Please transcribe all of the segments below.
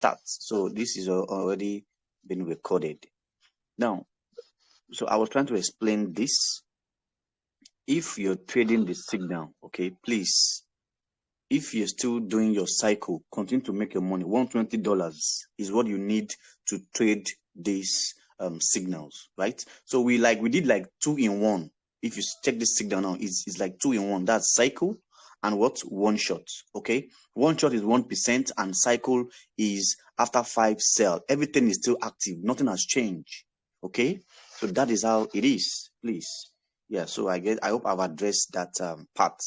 start. So this is already been recorded. Now, so I was trying to explain this. If you're trading the signal, okay, please, if you're still doing your cycle, continue to make your money. $120 is what you need to trade these signals, right? So we did like 2-in-1. If you check this signal now, it's like 2-in-1. That's cycle and what? One shot. Okay, one shot is 1%, and cycle is after 5 sell. Everything is still active, nothing has changed. Okay, so that is how it is, please. Yeah, so I hope I've addressed that part.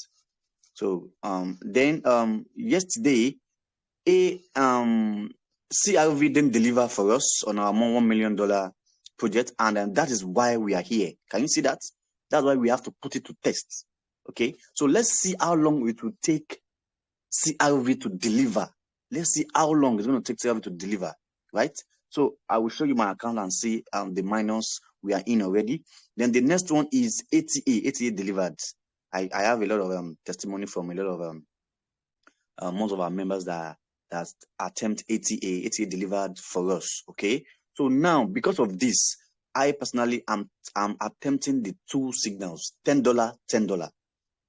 So then yesterday a CRV didn't deliver for us on our $1 million project, and that is why we are here. Can you see that? That's why we have to put it to test. Okay, so let's see how long it will take CRV to deliver. Let's see how long it's going to take CRV to deliver, right? So I will show you my account and see the minus we are in already. Then the next one is ATA. ATA delivered. I have a lot of testimony from a lot of most of our members that attempt ATA. ATA delivered for us. Okay, so now because of this, I personally am attempting the 2 signals, $10, $10.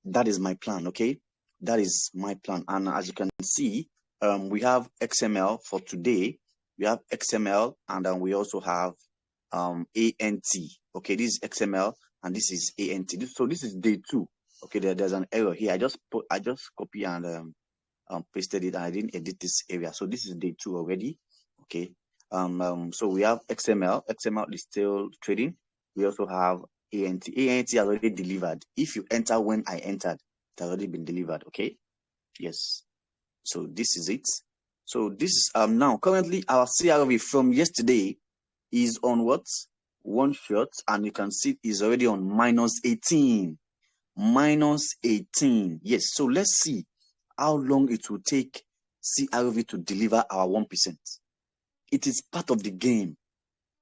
That is my plan. Okay, that is my plan. And as you can see, we have XML for today. We have XML, and we also have ANT. Okay, this is XML and this is ANT. So this is day 2. Okay, there's an error here. I just copy and pasted it, and I didn't edit this area. So this is day 2 already. Okay. So we have XML. XML is still trading. We also have ANT. ANT has already delivered. If you enter when I entered, it has already been delivered. Okay. Yes. So this is it. So this is now currently our CRV from yesterday is on what? One shot, and you can see it is already on -18. -18. Yes. So let's see how long it will take CRV to deliver our 1%. It is part of the game.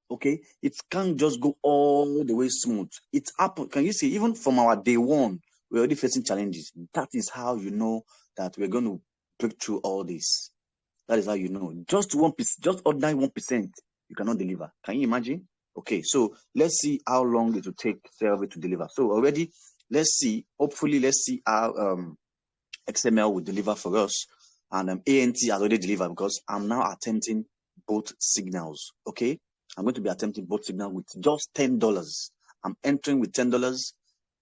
Okay, it can't just go all the way smooth. It's up. Can you see, even from our day 1, we're already facing challenges. That is how you know that we're going to break through all this. That is how you know. Just 1%, just ordinary 1%, you cannot deliver. Can you imagine? Okay, so let's see how long it will take CRV to deliver. So already, let's see. Hopefully, let's see how XML will deliver for us, and ANT has already delivered, because I'm now attempting both signals. Okay, I'm going to be attempting both signals with just $10. I'm entering with $10.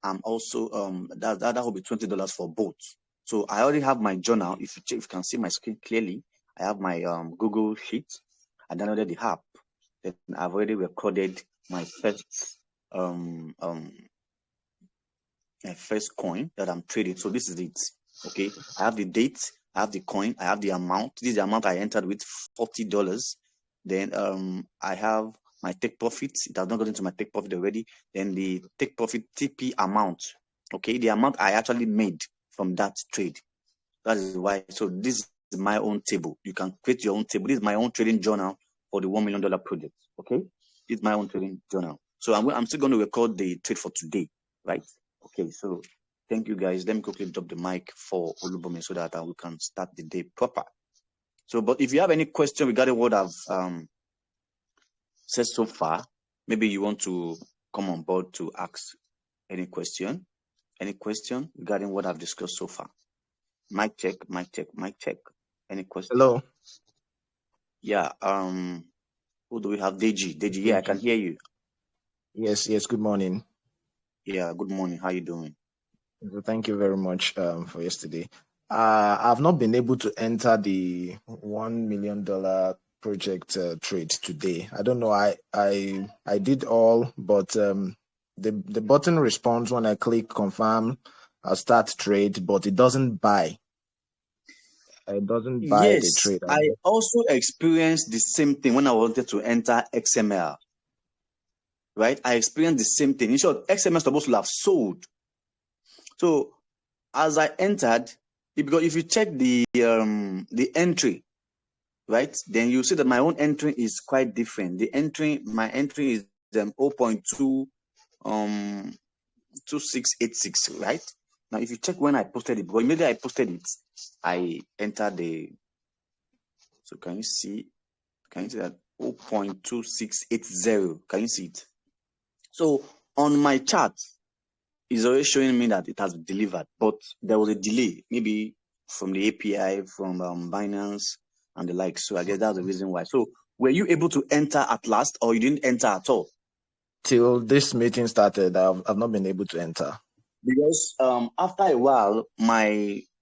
I'm also that will be $20 for both. So I already have my journal. If you can see my screen clearly, I have my Google Sheet. I downloaded the app. Then I've already recorded my first coin that I'm trading. So this is it. Okay, I have the date, I have the coin, I have the amount. This is the amount I entered with, $40. Then I have my take profit. It has not gotten to my take profit already. Then the take profit TP amount. Okay, the amount I actually made from that trade. That is why. So this is my own table. You can create your own table. This is my own trading journal for the $1 million project. Okay, this is my own trading journal. So I'm still going to record the trade for today, right? Okay, so thank you guys. Let me quickly drop the mic for Olubumi so that we can start the day proper. So, but if you have any question regarding what I've said so far, maybe you want to come on board to ask any question regarding what I've discussed so far. Mic check, mic check, mic check. Any question? Hello. Yeah. Who do we have? Deji. Deji, yeah, I can hear you. Yes. Good morning. Yeah, good morning. How you doing? Thank you very much for yesterday. I've not been able to enter the $1 million project trade today. I don't know. I did all, but the button responds when I click confirm, start trade, but it doesn't buy. It doesn't buy the trade. I also experienced the same thing when I wanted to enter XML. Right? I experienced the same thing. In short, XML is supposed to have sold. So as I entered, because if you check the entry, right, then you see that my own entry is quite different. My entry is 0.2 2686, right? Now if you check when I posted it, because immediately I posted it, I entered the So can you see that 0.2680? Can you see it? So on my chart, it's always showing me that it has delivered, but there was a delay, maybe from the API, from Binance and the like. So I guess that's the reason why. So were you able to enter at last, or you didn't enter at all? Till this meeting started, I've not been able to enter. Because after a while,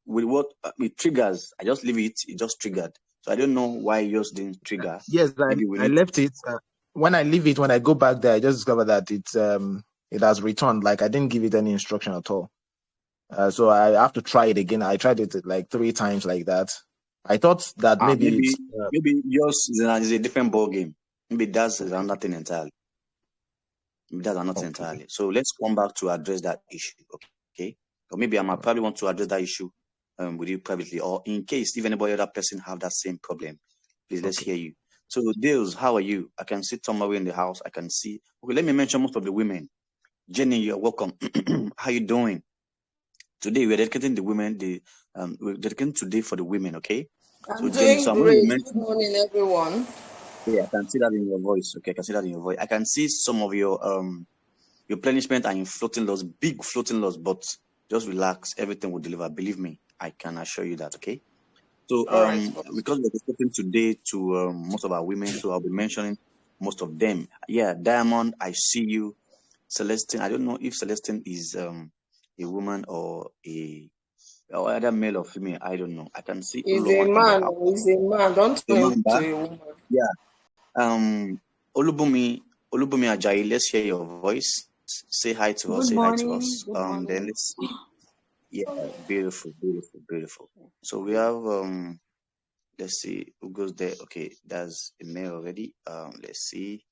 with triggers, I just leave it. It just triggered. So I don't know why yours didn't trigger. Yes, Maybe we I need. left it. When I leave it, when I go back there, I just discovered that it has returned. Like I didn't give it any instruction at all. So I have to try it again. I tried it like 3 times like that. I thought that maybe it's Maybe yours is a different ball game. Maybe that's another thing entirely. okay. So let's come back to address that issue. Okay. Or maybe I might probably want to address that issue with you privately, or in case if anybody other person have that same problem, please let's hear you. So Dales, how are you? I can see Tom away in the house. I can see. Okay, let me mention most of the women. Jenny, you're welcome. How you doing? Today we're dedicating the women. We're dedicating today for the women. Okay. So I'm Jenny, doing so I'm going to great. mention. Good morning, everyone. Yeah, I can see that in your voice. Okay, I can see that in your voice. I can see some of your replenishment are in floating loss, big floating loss, but just relax, everything will deliver. Believe me, I can assure you that. Okay. So All right, boss. because we're discussing today to most of our women, so I'll be mentioning most of them. Yeah, Diamond, I see you. Celestine, I don't know if Celestine is a woman or either male or female. I don't know. I can see He's a Uloma in the man. house. He's a man. Don't turn him Remember? to a woman. Yeah. Olubumi Ajayi, let's hear your voice. Say hi to us. Good Say hi to morning. us. Good morning. Then let's see. Yeah, beautiful. So we have let's see who goes there. Okay, that's a male already. Let's see.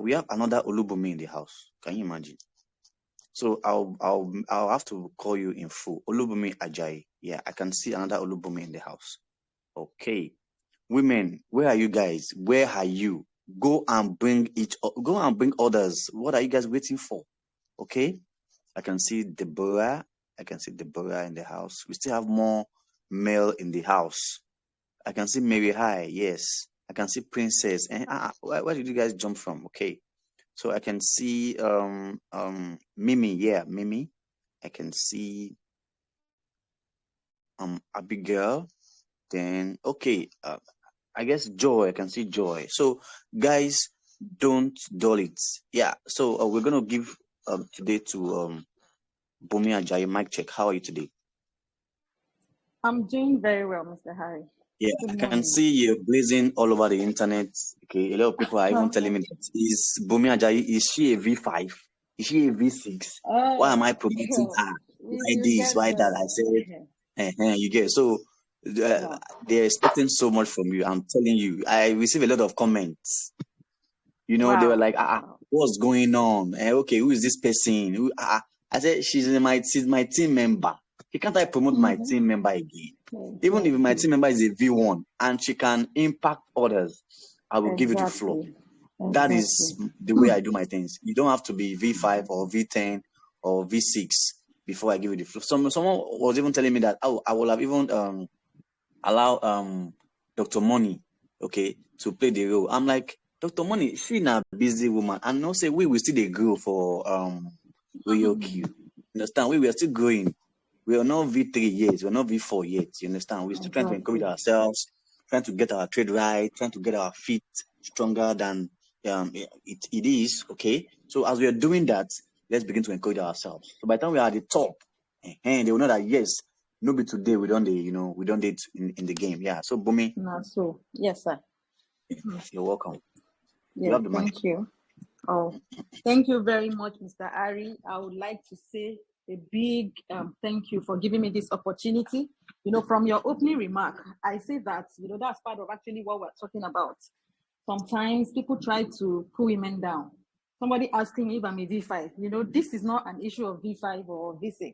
We have another Olubumi in the house. Can you imagine? So I'll have to call you in full. Olubumi Ajayi. Yeah, I can see another Olubumi in the house. Okay. Women, where are you guys? Where are you? Go and bring others. What are you guys waiting for? Okay. I can see Deborah. In the house. We still have more male in the house. I can see Mary High. Yes. I can see Princess. And where did you guys jump from? Okay. So I can see Mimi. Yeah, Mimi. I can see Abigail. Then okay. I guess Joy. I can see Joy. So guys, don't dull it. Yeah. So we're gonna give today to Bumi Ajayi. Mic check. How are you today? I'm doing very well, Mr. Harry. Yeah, Good I can morning. see you blazing all over the internet. Okay, a lot of people are even telling me that is Bumi Ajayi, is she a V5? Is she a V6? Why am I promoting her? Why You this? get Why that? I said, you get so they're expecting so much from you. I'm telling you, I receive a lot of comments. They were like, what's going on? Okay, who is this person? I said, she's my team member. Can't I promote my team member again? Even if my team member is a V1 and she can impact others, I will give you the floor. That is the way I do my things. You don't have to be V5 or V10 or V6 before I give you the floor. Someone was even telling me that I will have even allow Dr. Money, okay, to play the role. I'm like, Dr. Money, she na busy woman, and no say we will still dey grow for ROYALQ. Understand? We are still growing. We are not V3 yet. We're not V4 yet. You understand? We're still trying to encourage ourselves, trying to get our trade right, trying to get our feet stronger than it is. Okay. So as we are doing that, let's begin to encourage ourselves. So by the time we are at the top, and they will know that yes, maybe today we don't date in the game. Yeah. So Bumi. So yes, sir. You're welcome. Yeah, You have the mic. thank you. Oh, thank you very much, Mr. Ari. I would like to say a big thank you for giving me this opportunity. From your opening remark, I say that, that's part of actually what we're talking about. Sometimes people try to pull women down. Somebody asking me if I'm a V5, this is not an issue of V5 or V6.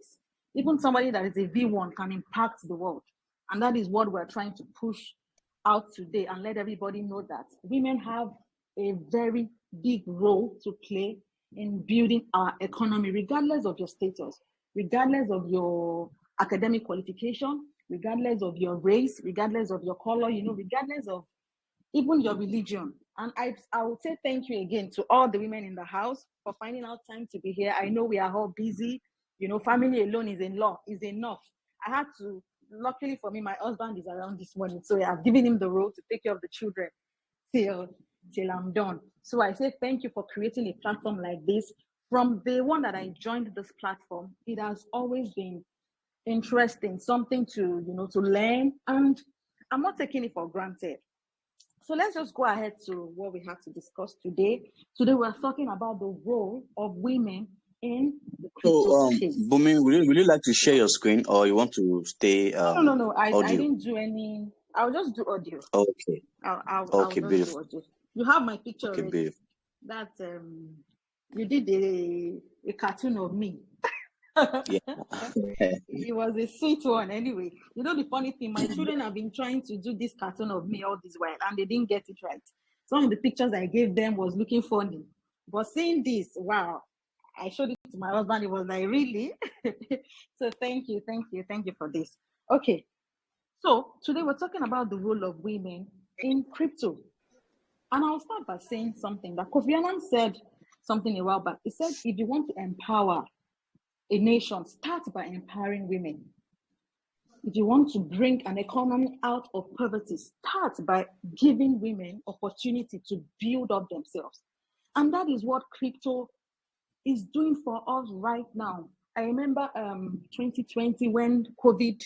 Even somebody that is a V1 can impact the world. And that is what we're trying to push out today and let everybody know that women have a very big role to play in building our economy, regardless of your status, regardless of your academic qualification, regardless of your race, regardless of your color, regardless of even your religion. And I would say thank you again to all the women in the house for finding out time to be here. I know we are all busy. Family alone is enough. I had to, luckily for me, my husband is around this morning. So I've given him the role to take care of the children till I'm done. So I say thank you for creating a platform like this. From the one that I joined this platform, it has always been interesting, something to learn, and I'm not taking it for granted. So let's just go ahead to what we have to discuss today. Today we're talking about the role of women in the crypto space. Bumi, will you like to share your screen, or you want to stay No. I audio? didn't do any. I'll just do audio. Okay. I'll Okay, just beautiful. do audio. You have my picture Okay, already. beautiful. That you did a cartoon of me. Yeah. It was a sweet one anyway. The funny thing, my children have been trying to do this cartoon of me all this while, and they didn't get it right. Some of the pictures I gave them was looking funny, but seeing this, wow, I showed it to my husband. He was like, really? So thank you for this. Okay, so today we're talking about the role of women in crypto. And I'll start by saying something that Kofi Annan said something a while back. He said, if you want to empower a nation, start by empowering women. If you want to bring an economy out of poverty, start by giving women opportunity to build up themselves. And that is what crypto is doing for us right now. I remember 2020 when COVID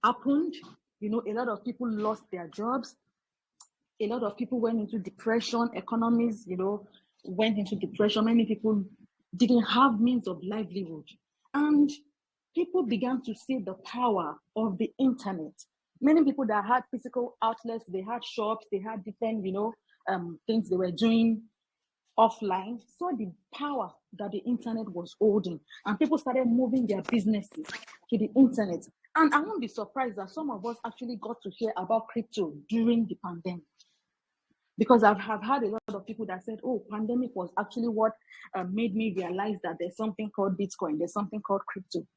happened, a lot of people lost their jobs. A lot of people went into depression. Economies, went into depression. Many people didn't have means of livelihood. And people began to see the power of the internet. Many people that had physical outlets, they had shops, they had different, things they were doing offline, saw the power that the internet was holding. And people started moving their businesses to the internet. And I won't be surprised that some of us actually got to hear about crypto during the pandemic. Because I've had a lot of people that said, oh, pandemic was actually what made me realize that there's something called Bitcoin, there's something called crypto.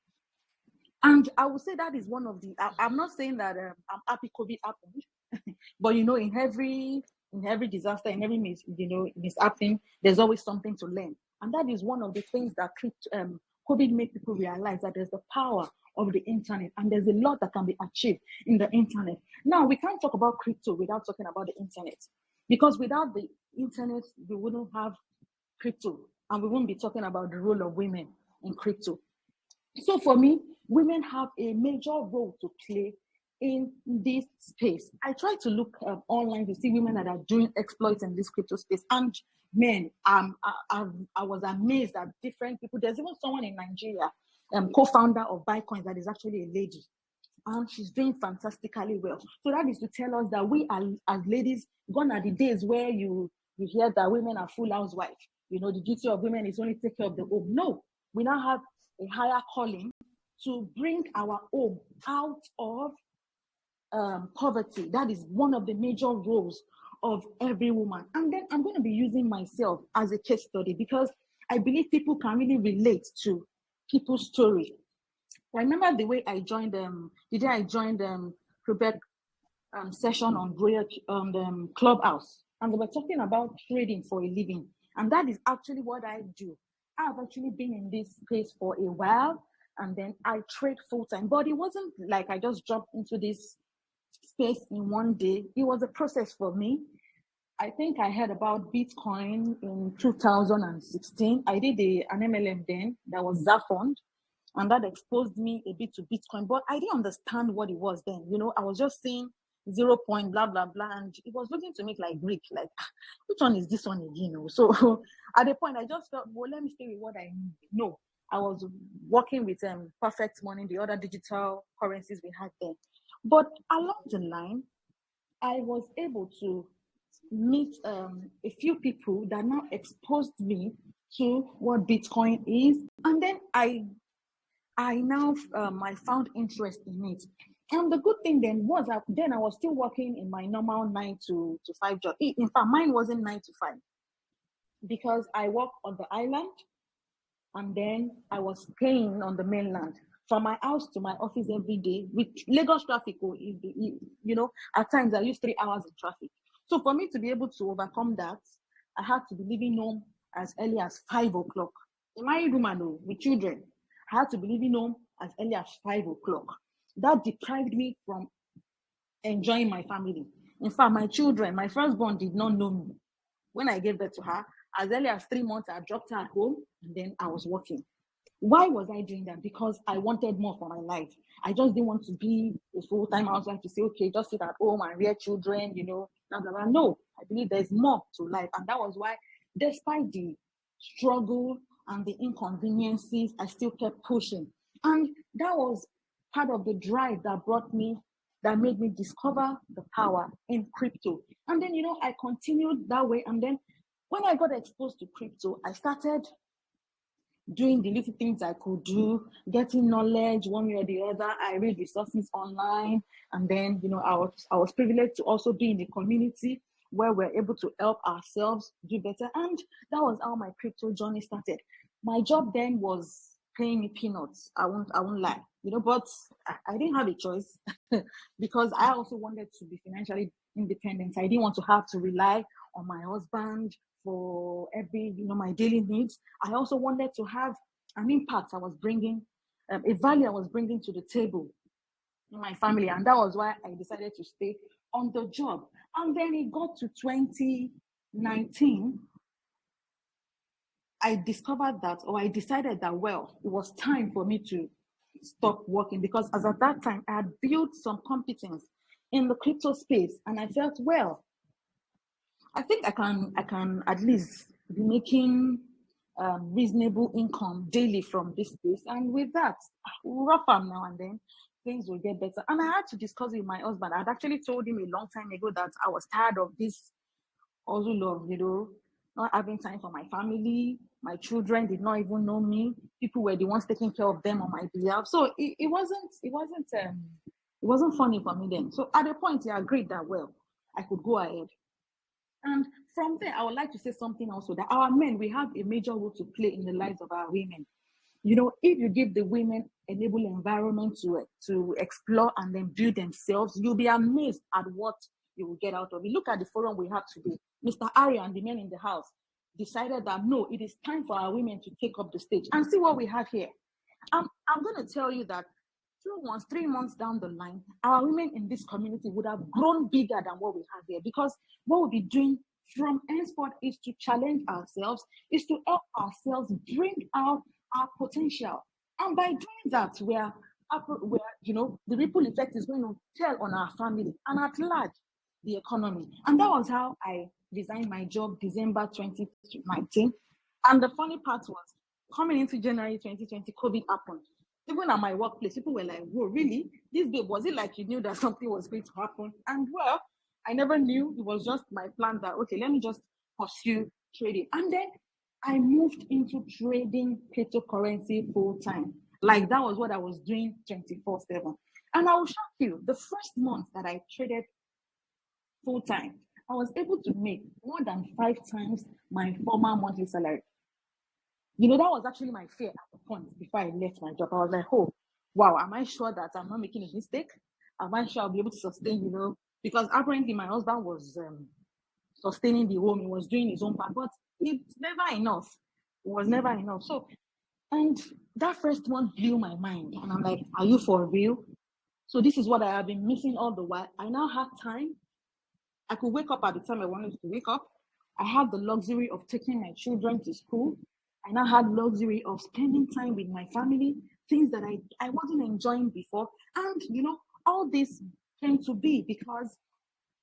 And I would say that is one of the, I'm not saying that I'm happy COVID happened, but in every disaster, in every mishappening, there's always something to learn. And that is one of the things that COVID made people realize, that there's the power of the internet, and there's a lot that can be achieved in the internet. Now, we can't talk about crypto without talking about the internet, because without the internet, we wouldn't have crypto, and we wouldn't be talking about the role of women in crypto. So for me, women have a major role to play in this space. I try to look online to see women that are doing exploits in this crypto space. And man, I was amazed at different people. There's even someone in Nigeria, co-founder of Bitcoin, that is actually a lady. And she's doing fantastically well. So that is to tell us that we are, as ladies, gone are the days where you hear that women are full housewives. The duty of women is only take care of the home. No, we now have a higher calling to bring our home out of poverty. That is one of the major roles of every woman. And then I'm going to be using myself as a case study, because I believe people can really relate to people's story. I remember the way I joined the day I joined Quebec session on ROYALQ Clubhouse, and they were talking about trading for a living, and that is actually what I do. I've actually been in this space for a while, and then I trade full time. But it wasn't like I just jumped into this space in one day. It was a process for me. I think I heard about Bitcoin in 2016. I did an MLM then that was Zafond, and that exposed me a bit to Bitcoin. But I didn't understand what it was then. I was just seeing 0 point blah blah blah, and it was looking to me like Greek. Like, which one is this one again? So at the point, I just thought, well, let me stay with what I know. I was working with Perfect Money, the other digital currencies we had there. But along the line, I was able to meet a few people that now exposed me to what Bitcoin is, and then I now I found interest in it. And the good thing then was that then I was still working in my normal 9 to 5 job. In fact, mine wasn't 9 to 5, because I work on the island, and then I was staying on the mainland. from my house to my office every day with Lagos traffic. At times I use 3 hours in traffic. So for me to be able to overcome that, I had to be leaving home as early as 5 o'clock. A married woman with children, I had to be leaving home as early as 5 o'clock. That deprived me from enjoying my family. In fact, my children, my firstborn did not know me. When I gave birth to her, as early as 3 months, I dropped her at home and then I was working. Why was I doing that? Because I wanted more for my life. I just didn't want to be a full-time housewife to say, okay, just sit at home and rear children, blah, blah, blah. No, I believe there's more to life. And that was why, despite the struggle and the inconveniences, I still kept pushing. And that was part of the drive that made me discover the power in crypto. And then, I continued that way. And then when I got exposed to crypto, I started doing the little things I could do, getting knowledge one way or the other. I read resources online. And then, I was privileged to also be in the community where we're able to help ourselves do better. And that was how my crypto journey started. My job then was paying me peanuts. I won't lie, but I didn't have a choice because I also wanted to be financially independent. I didn't want to have to rely on my husband for every, my daily needs. I also wanted to have an impact I was bringing, a value I was bringing to the table in my family. And that was why I decided to stay on the job. And then it got to 2019. I decided that, well, it was time for me to stop working because as at that time, I had built some competence in the crypto space. And I felt, well, I think I can at least be making reasonable income daily from this space. And with that, rough up now and then, things will get better. And I had to discuss with my husband. I had actually told him a long time ago that I was tired of this hustle of, not having time for my family. My children did not even know me. People were the ones taking care of them on my behalf. So it wasn't funny for me then. So at a point, I agreed that, well, I could go ahead. And from there, I would like to say something also that our men, we have a major role to play in the lives of our women. If you give the women an enable environment to explore and then build themselves, you'll be amazed at what you will get out of it. Look at the forum we have today. Mr. Ari and the men in the house decided that, no, it is time for our women to take up the stage. And see what we have here. I'm going to tell you that 2 months, 3 months down the line, our women in this community would have grown bigger than what we have here, because what we'll be doing from henceforth is to challenge ourselves, is to help ourselves bring out our potential. And by doing that, the ripple effect is going to tell on our family and at large the economy. And that was how I resigned my job December 2019. And the funny part was, coming into January 2020, COVID happened. Even at my workplace, people were like, whoa, really? This babe, was it like you knew that something was going to happen? And well, I never knew. It was just my plan that, okay, let me just pursue trading. And then I moved into trading cryptocurrency full time. Like that was what I was doing 24/7. And I will shock you, the first month that I traded full time, I was able to make more than 5 times my former monthly salary. That was actually my fear at the point before I left my job. I was like, oh, wow, am I sure that I'm not making a mistake? Am I sure I'll be able to sustain, because apparently my husband was sustaining the home. He was doing his own part, but it's never enough. It was never enough. So, and that first one blew my mind. And I'm like, are you for real? So this is what I have been missing all the while. I now have time. I could wake up at the time I wanted to wake up. I had the luxury of taking my children to school. I now had luxury of spending time with my family, things that I wasn't enjoying before. And, all this came to be because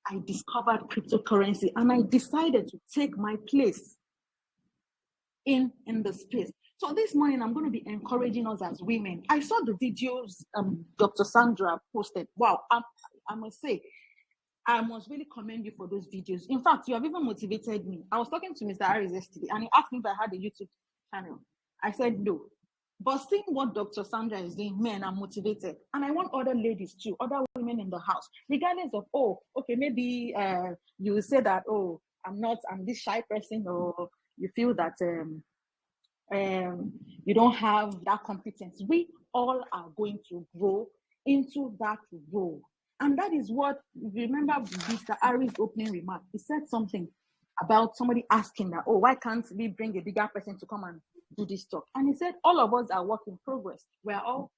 I discovered cryptocurrency and I decided to take my place in the space. So this morning, I'm going to be encouraging us as women. I saw the videos Dr. Sandra posted. Wow, I must say, I must really commend you for those videos. In fact, you have even motivated me. I was talking to Mr. Harris yesterday, and he asked me if I had a YouTube channel. I said no. But seeing what Dr. Sandra is doing, man, I'm motivated. And I want other ladies too, other women in the house, regardless of, oh, okay, maybe you will say that, oh, I'm this shy person, or you feel that you don't have that competence. We all are going to grow into that role. And that is what, remember Mr. Ari's opening remark. He said something about somebody asking that, oh, why can't we bring a bigger person to come and do this talk? And he said, all of us are work in progress. We're all,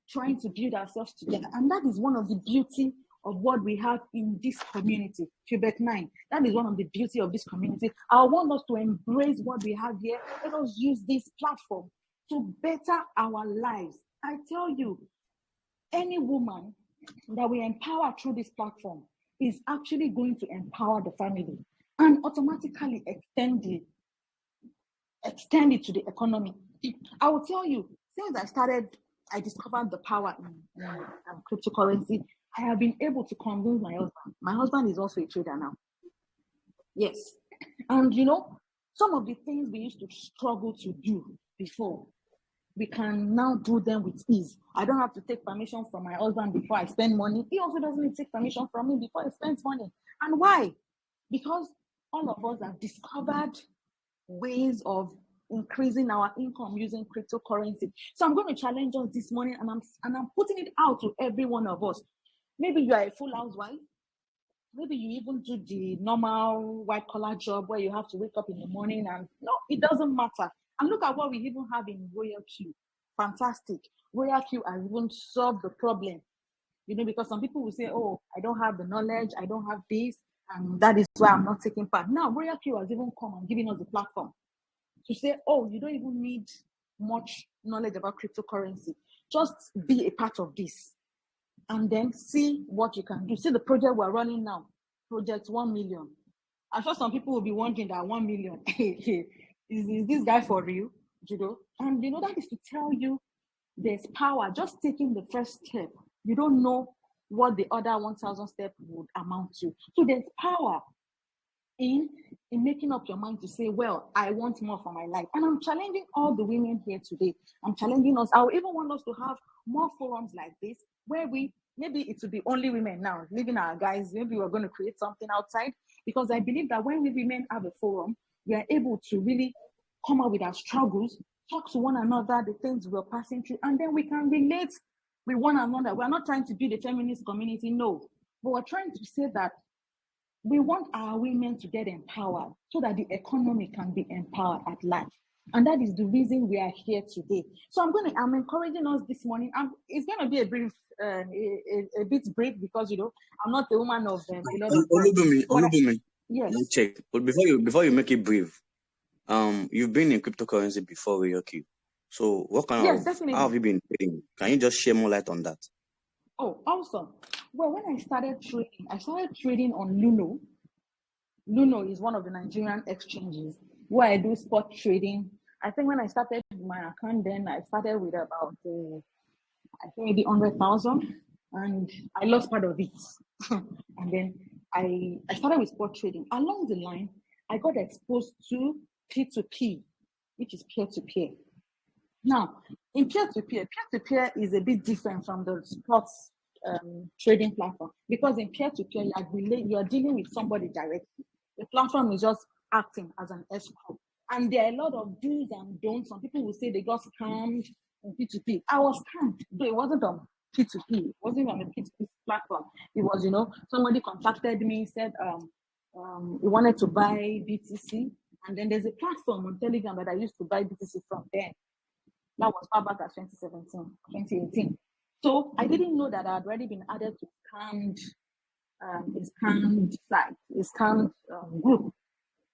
trying to build ourselves together. And that is one of the beauty of what we have in this community, Quebec 9. That is one of the beauty of this community. I want us to embrace what we have here. Let us use this platform to better our lives. I tell you, any woman that we empower through this platform is actually going to empower the family and automatically extend it to the economy. I will tell you, since I discovered the power in cryptocurrency, I have been able to convince my husband. My husband is also a trader now. Yes. And some of the things we used to struggle to do before, we can now do them with ease. I don't have to take permission from my husband before I spend money. He also doesn't need to take permission from me before he spends money. And why? Because all of us have discovered ways of increasing our income using cryptocurrency. So I'm going to challenge us this morning, and I'm putting it out to every one of us. Maybe you are a full housewife. Maybe you even do the normal white-collar job where you have to wake up in the morning, and no, it doesn't matter. And look at what we even have in ROYALQ. Fantastic. ROYALQ has even solved the problem. Because some people will say, oh, I don't have the knowledge, I don't have this, and that is why I'm not taking part. Now, ROYALQ has even come and given us the platform to say, oh, you don't even need much knowledge about cryptocurrency. Just be a part of this. And then see what you can do. See the project we're running now, Project 1 million. I'm sure some people will be wondering that 1 million, is this guy for real? And that is to tell you there's power. Just taking the first step. You don't know what the other 1,000 steps would amount to. So there's power in making up your mind to say, well, I want more for my life. And I'm challenging all the women here today. I'm challenging us. I would even want us to have more forums like this where maybe it will be only women now, leaving our guys. Maybe we're going to create something outside, because I believe that when we women have a forum, we are able to really come up with our struggles, talk to one another, the things we're passing through, and then we can relate with one another. We're not trying to build a feminist community, no, but we're trying to say that we want our women to get empowered so that the economy can be empowered at large. And that is the reason we are here today. So I'm encouraging us this morning. It's going to be a bit brief, because, I'm not a woman of a lot of words. Olubumi. Yes. Let me check. But before you make it brief, you've been in cryptocurrency before ROYALQ. So Yes, definitely. how have you been trading? Can you just share more light on that? Oh, awesome. Well, when I started trading on Luno. Luno is one of the Nigerian exchanges where I do spot trading. I think when I started my account, then I started with about, I think maybe 100,000, and I lost part of it. And then I started with spot trading. Along the line, I got exposed to P2P, which is peer-to-peer. Now, in peer-to-peer is a bit different from the sports trading platform, because in peer-to-peer, you are dealing with somebody directly. The platform is just acting as an escrow. And there are a lot of do's and don'ts. Some people will say they got scammed on P2P. I was scammed, though it wasn't on P2P. It wasn't on the P2P platform. It was, somebody contacted me, said he wanted to buy BTC. And then there's a platform on Telegram that I used to buy BTC from then. That was far back at 2018. So I didn't know that I had already been added to a scammed site, a scammed group.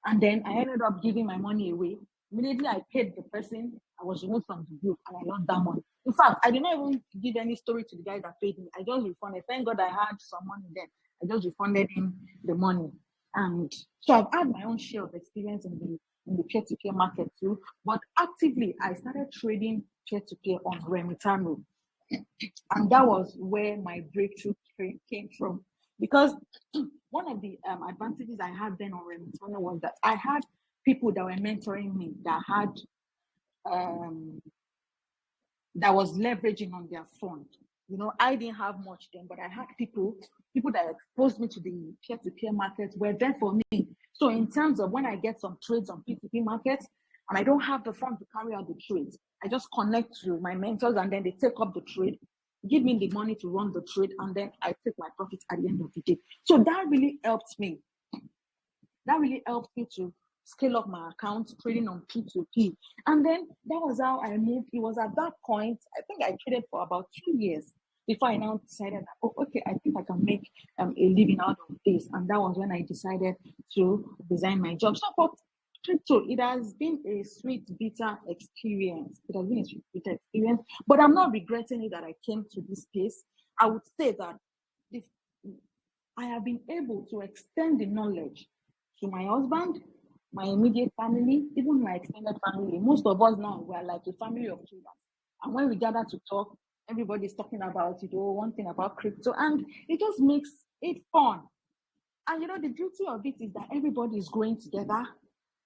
And then I ended up giving my money away. Immediately I paid the person, I was removed from the group, and I lost that money. In fact, I did not even give any story to the guy that paid me. I just refunded. Thank God I had some money then. I just refunded him the money. And so I've had my own share of experience in the peer-to-peer market too. But actively, I started trading peer-to-peer on Remitano. And that was where my breakthrough came from. Because one of the advantages I had then on Remitano was that I had people that were mentoring me, that was leveraging on their fund. I didn't have much then, but I had people that exposed me to the peer-to-peer market were there for me. So in terms of when I get some trades on P2P markets, and I don't have the funds to carry out the trade, I just connect to my mentors and then they take up the trade, give me the money to run the trade, and then I take my profit at the end of the day. So that really helped me. That really helped me to scale up my account, trading on P2P. And then that was how I moved. It was at that point, I think I traded for about 2 years before I now decided that, oh, okay, I think I can make a living out of this. And that was when I decided to resign my job. So for crypto, it has been a sweet, bitter experience. It has been a sweet, bitter experience, but I'm not regretting it that I came to this space. I would say that I have been able to extend the knowledge to my husband, my immediate family, even my extended family. Most of us now, we are like a family of traders. And when we gather to talk, everybody's talking about it, or one thing about crypto, and it just makes it fun. And the beauty of it is that everybody is growing together.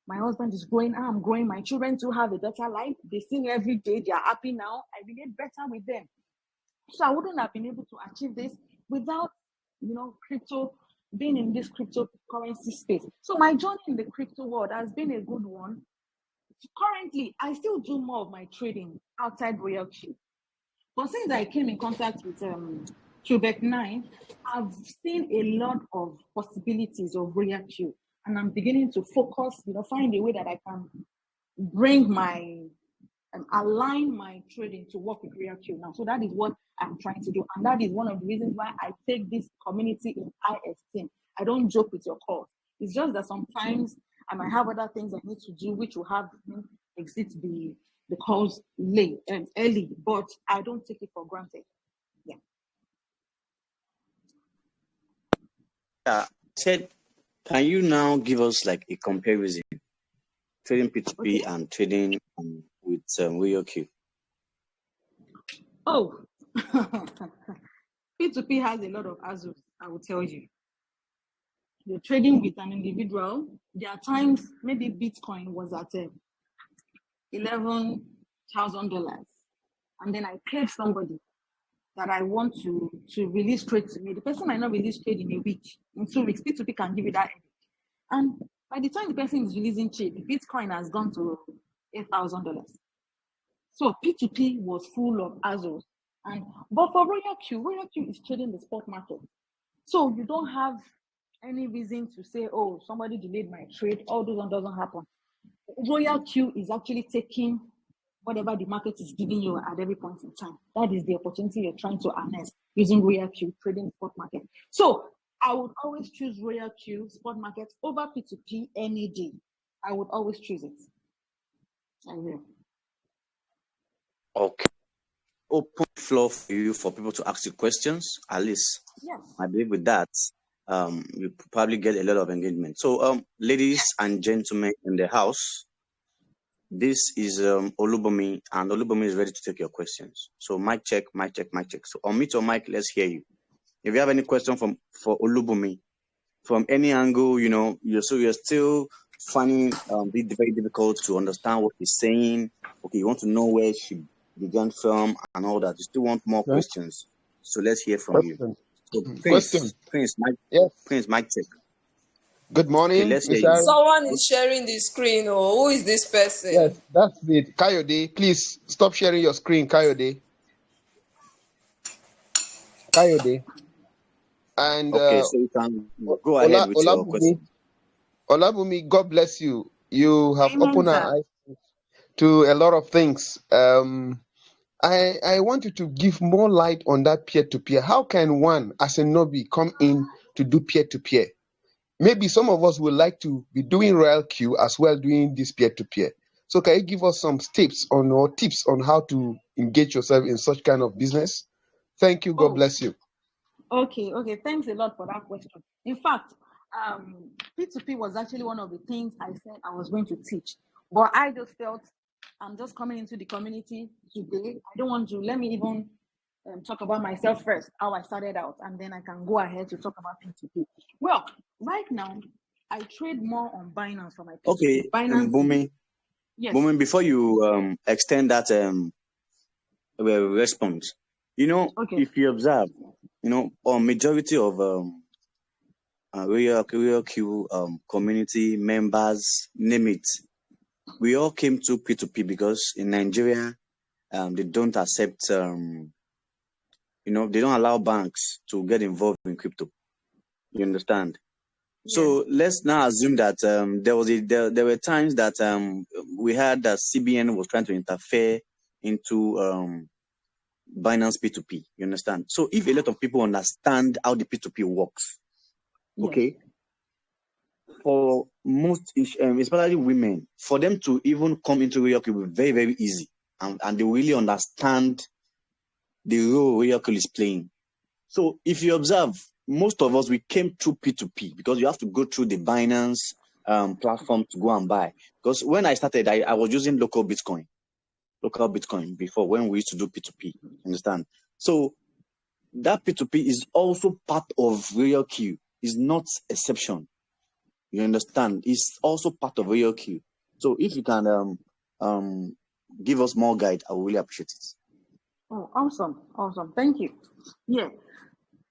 My husband is growing, I'm growing, my children too have a better life. They sing every day, they are happy now. I relate better with them. So I wouldn't have been able to achieve this without, crypto, being in this cryptocurrency space. So my journey in the crypto world has been a good one. Currently, I still do more of my trading outside ROYALQ. But since I came in contact with Quebec 9, I've seen a lot of possibilities of ROYALQ. And I'm beginning to focus, find a way that I can bring align my trading to work with ROYALQ now. So that is what I'm trying to do. And that is one of the reasons why I take this community in high esteem. I don't joke with your calls. It's just that sometimes I might have other things I need to do, which will have me exit the calls late and early, but I don't take it for granted. Yeah. Said, can you now give us like a comparison, trading P2P and trading with ROYALQ? Oh, P2P has a lot of ASUS, I will tell you. You're trading with an individual. There are times maybe Bitcoin was at $11,000, and then I paid somebody that I want to release trade to me. The person might not release trade in a week, in 2 weeks. P2P can give you that edit. And by the time the person is releasing trade, the Bitcoin has gone to $8,000. So P2P was full of ASUS. But for ROYALQ is trading the spot market. So you don't have any reason to say, oh, somebody delayed my trade. All those one doesn't happen. ROYALQ is actually taking whatever the market is giving you at every point in time. That is the opportunity you're trying to harness using ROYALQ trading the spot market. So I would always choose ROYALQ spot market over P2P any day. I would always choose it. I will. Okay. Open floor for you for people to ask you questions. At least, yes. I believe with that, you probably get a lot of engagement. So, ladies and gentlemen in the house, this is Olubumi, and Olubumi is ready to take your questions. So, mic check, mic check, mic check. So, unmute your mic. Let's hear you. If you have any question for Olubumi from any angle, you're still finding it very difficult to understand what he's saying. Okay, you want to know where she began from and all that. You still want more questions. So let's hear from you. So Prince, mic check. Good morning. Okay, let's hear you. Someone is sharing the screen. Oh, who is this person? Yes, that's it. Kayode, please stop sharing your screen, Kayode. And okay, so you can go ahead with your question. Olabumi, God bless you. You have opened our eyes to a lot of things. I want you to give more light on that peer-to-peer. How can one, as a newbie, come in to do peer-to-peer? Maybe some of us would like to be doing ROYALQ as well, doing this peer-to-peer. So can you give us some tips on how to engage yourself in such kind of business? Thank you. God bless you. Okay. Thanks a lot for that question. In fact, P2P was actually one of the things I said I was going to teach, but I just felt I'm just coming into the community today. I don't want to, let me even talk about myself first, how I started out, and then I can go ahead to talk about P2P. Well, right now, I trade more on Binance for my P2P. Okay, Binance. Bumi. Yes. Bumi, before you extend that response, if you observe, on majority of ROYALQ community members, name it, we all came to P2P because in Nigeria, they don't accept, they don't allow banks to get involved in crypto. You understand? Yes. So let's now assume that there were times that we had that CBN was trying to interfere into Binance P2P. You understand? So if a lot of people understand how the P2P works, Yes. okay, for most, especially women, for them to even come into ROYALQ will be very, very easy, and they really understand the role ROYALQ is playing. So if you observe, most of us, we came through P2P because you have to go through the Binance platform to go and buy. Because when I started, I was using local Bitcoin before, when we used to do P2P. Understand? So that P2P is also part of ROYALQ. It's not exception. You understand? It's also part of ROYALQ. So if you can give us more guide, I will really appreciate it. Oh, awesome. Thank you. Yeah.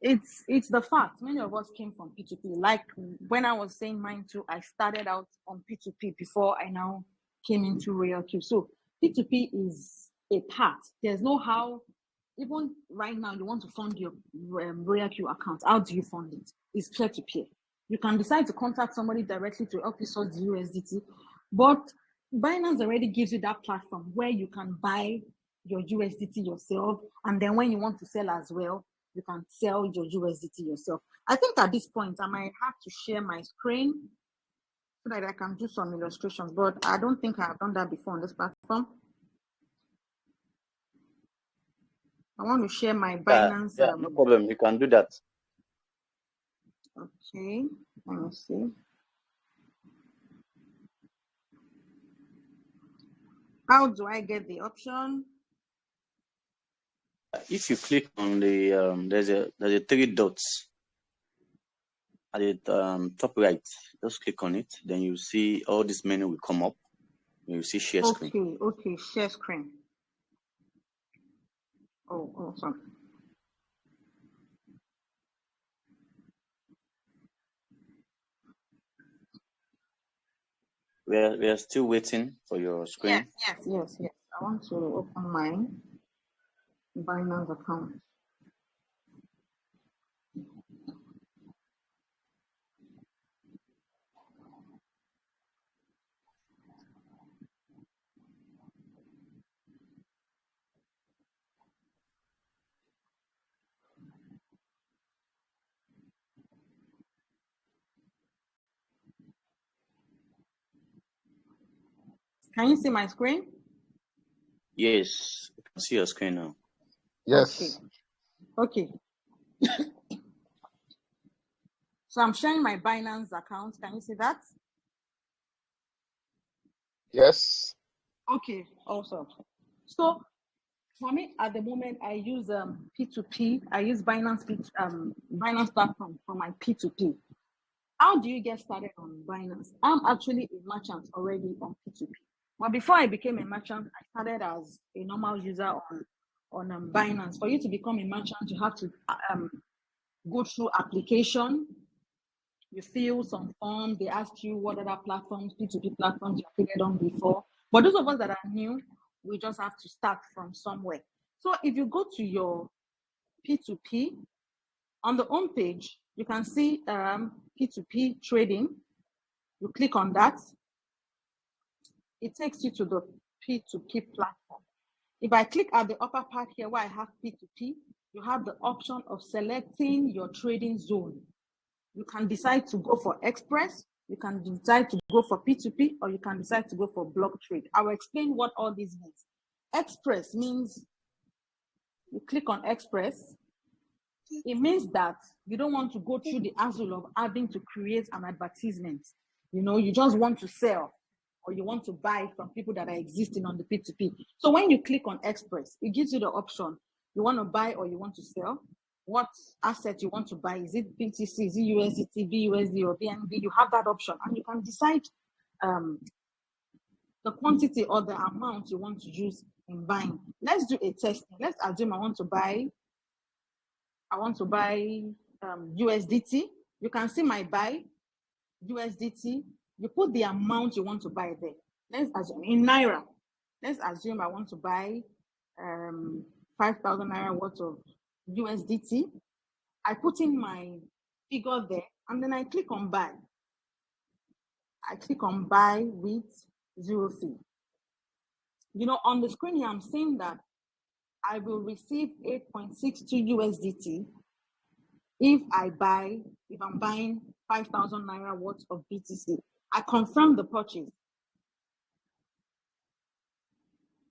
It's the fact many of us came from P2P. Like when I was saying mine too, I started out on P2P before I now came into ROYALQ. So P2P is a part. There's no how. Even right now, you want to fund your ROYALQ account. How do you fund it? It's peer to peer. You can decide to contact somebody directly to help you source the USDT, but Binance already gives you that platform where you can buy your USDT yourself, and then when you want to sell as well, you can sell your USDT yourself. I think at this point, I might have to share my screen so that I can do some illustrations, but I don't think I've done that before on this platform. I want to share my Binance. Yeah, no problem. You can do that. Okay, let me see. How do I get the option? If you click on the there's a three dots at the top right. Just click on it, then you see all this menu will come up. You see share screen. Okay, share screen. Oh, awesome. We are still waiting for your screen. Yes. I want to open my Binance account. Can you see my screen? Yes, you can see your screen now. Yes. Okay. So I'm sharing my Binance account. Can you see that? Yes. Okay, awesome. So for me at the moment, I use P2P. I use Binance platform for my P2P. How do you get started on Binance? I'm actually a merchant already on P2P. But before I became a merchant, I started as a normal user on Binance. For you to become a merchant, you have to go through application. You fill some form. They ask you what other platforms, P2P platforms you appeared on before. But those of us that are new, we just have to start from somewhere. So if you go to your P2P, on the home page, you can see P2P trading. You click on that. It takes you to the P2P platform. If I click at the upper part here where I have P2P, you have the option of selecting your trading zone. You can decide to go for Express, you can decide to go for P2P, or you can decide to go for block trade. I will explain what all this means. Express means you click on Express. It means that you don't want to go through the hassle of having to create an advertisement. You just want to sell or you want to buy from people that are existing on the P2P. So when you click on Express, it gives you the option. You want to buy or you want to sell. What asset you want to buy? Is it BTC, is it USDT, BUSD, or BNB? You have that option, and you can decide the quantity or the amount you want to use in buying. Let's do a testing. Let's assume I want to buy USDT. You can see my buy USDT. You put the amount you want to buy there. let's assume in Naira, let's assume I want to buy 5,000 Naira worth of USDT. I put in my figure there, and then I click on buy. I click on buy with 0 fee. You know, on the screen here, I'm saying that I will receive 8.62 USDT if I'm buying 5,000 Naira worth of BTC. I confirm the purchase.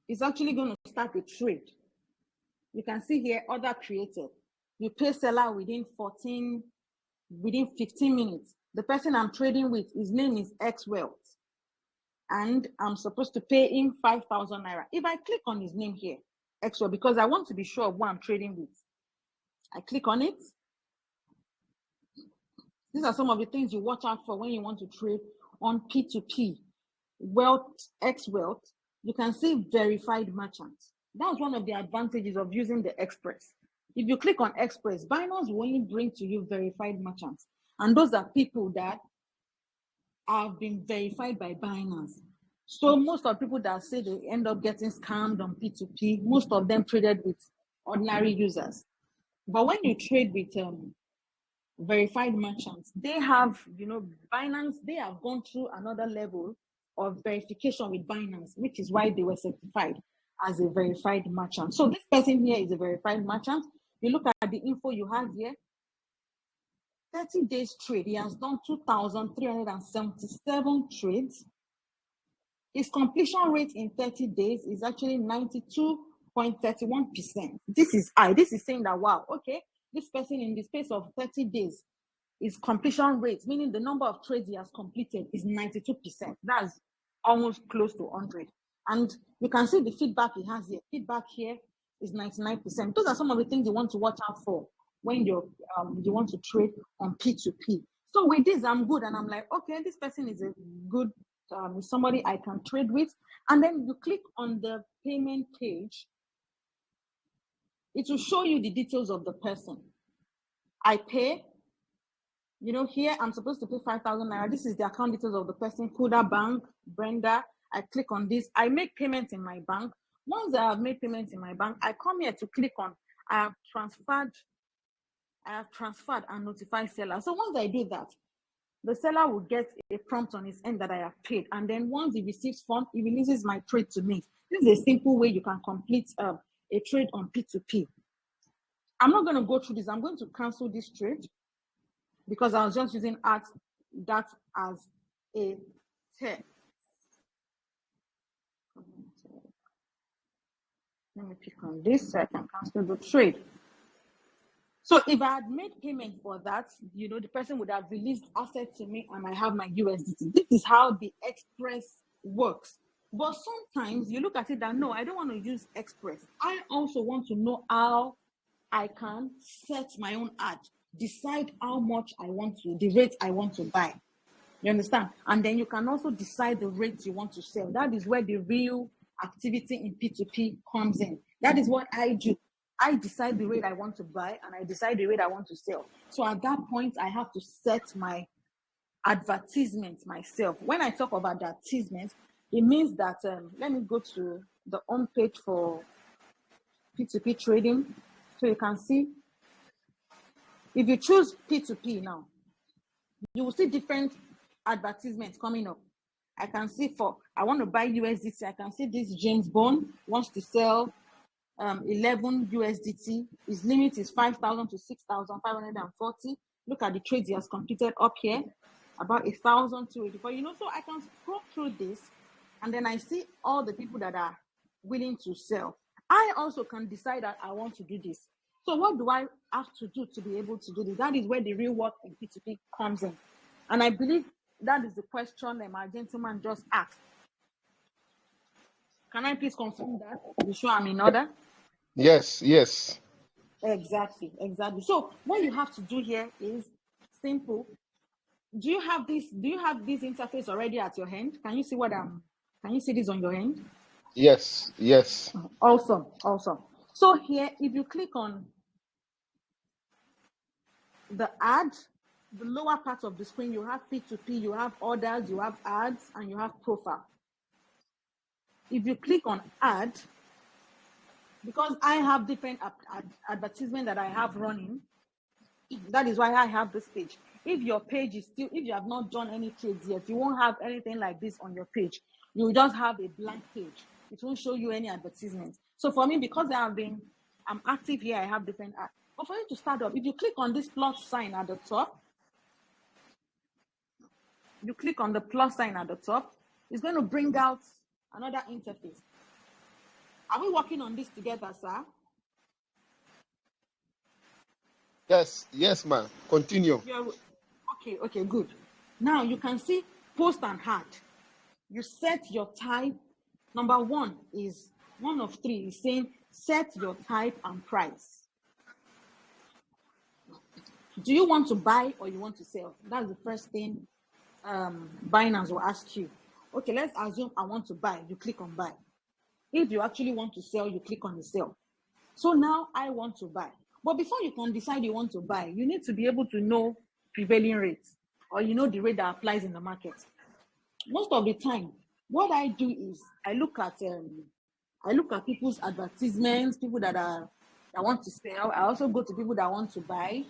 It's actually going to start a trade. You can see here, order created. You pay seller within 15 minutes. The person I'm trading with, his name is X Wealth. And I'm supposed to pay him 5,000 Naira. If I click on his name here, X Wealth, because I want to be sure of what I'm trading with, I click on it. These are some of the things you watch out for when you want to trade on P2P. X Wealth, you can see verified merchants. That's one of the advantages of using the Express. If you click on Express, Binance will only bring to you verified merchants. And those are people that have been verified by Binance. So most of the people that say they end up getting scammed on P2P, most of them traded with ordinary users. But when you trade with verified merchants, they have, Binance, they have gone through another level of verification with Binance, which is why they were certified as a verified merchant. So this person here is a verified merchant. You look at the info you have here, 30 days trade. He has done 2,377 trades. His completion rate in 30 days is actually 92.31%. This is high. This is saying that, wow, okay, this person in the space of 30 days, his completion rate, meaning the number of trades he has completed, is 92%. That's almost close to 100. And you can see the feedback he has here. Feedback here is 99%. Those are some of the things you want to watch out for when you want to trade on P2P. So with this, I'm good. And I'm like, okay, this person is a good somebody I can trade with. And then you click on the payment page. It will show you the details of the person. I pay. Here I'm supposed to pay 5,000 Naira. This is the account details of the person, Kuda Bank, Brenda. I click on this. I make payments in my bank. Once I have made payments in my bank, I come here to click on I have transferred and notify seller. So once I do that, the seller will get a prompt on his end that I have paid. And then once he receives funds, he releases my trade to me. This is a simple way you can complete a trade on P2P. I'm not going to go through this. I'm going to cancel this trade because I was just using that as a test. Let me pick on this so I can cancel the trade. So if I had made payment for that, the person would have released asset to me and I have my USDT. This is how the Express works. But sometimes you look at it that, no, I don't want to use Express. I also want to know how I can set my own ad, decide how much the rate I want to buy. You understand? And then you can also decide the rate you want to sell. That is where the real activity in P2P comes in. That is what I do. I decide the rate I want to buy and I decide the rate I want to sell. So at that point, I have to set my advertisement myself. When I talk about advertisement, it means that, let me go to the home page for P2P trading. So you can see, if you choose P2P now, you will see different advertisements coming up. I can see I want to buy USDT. I can see this James Bond wants to sell 11 USDT. His limit is 5,000 to 6,540. Look at the trades he has completed up here, about 1,284. So I can scroll through this, and then I see all the people that are willing to sell. I also can decide that I want to do this. So what do I have to do to be able to do this? That is where the real work in P2P comes in. And I believe that is the question that my gentleman just asked. Can I please confirm that to be sure I'm in order? Yes. Exactly. So what you have to do here is simple. Do you have this interface already at your hand? Can you see can you see this on your hand? Yes. Awesome. So here, if you click on the ad, the lower part of the screen, you have P2P, you have orders, you have ads, and you have profile. if you click on add, because I have different advertisement that I have running, that is why I have this page. If your page is still, if you have not done any trades yet, you won't have anything like this on your page. You will just have a blank page. It won't show you any advertisements. So for me, because I'm active here, I have different ads. But for you to start up, if you click on this plus sign at the top, you click on the plus sign at the top, it's going to bring out another interface. Are we working on this together, sir? Yes, ma'am. Continue. Okay, good. Now you can see post and add. You set your type. Number one is one of three is saying set your type and price. Do you want to buy or you want to sell? That's the first thing Binance will ask you. Okay, let's assume I want to buy. You click on buy. If you actually want to sell, you click on the sell. So now I want to buy. But before you can decide you want to buy, you need to be able to know prevailing rates, or you know the rate that applies in the market. Most of the time, what I do is I look at people's advertisements, people that want to sell. I also go to people that want to buy.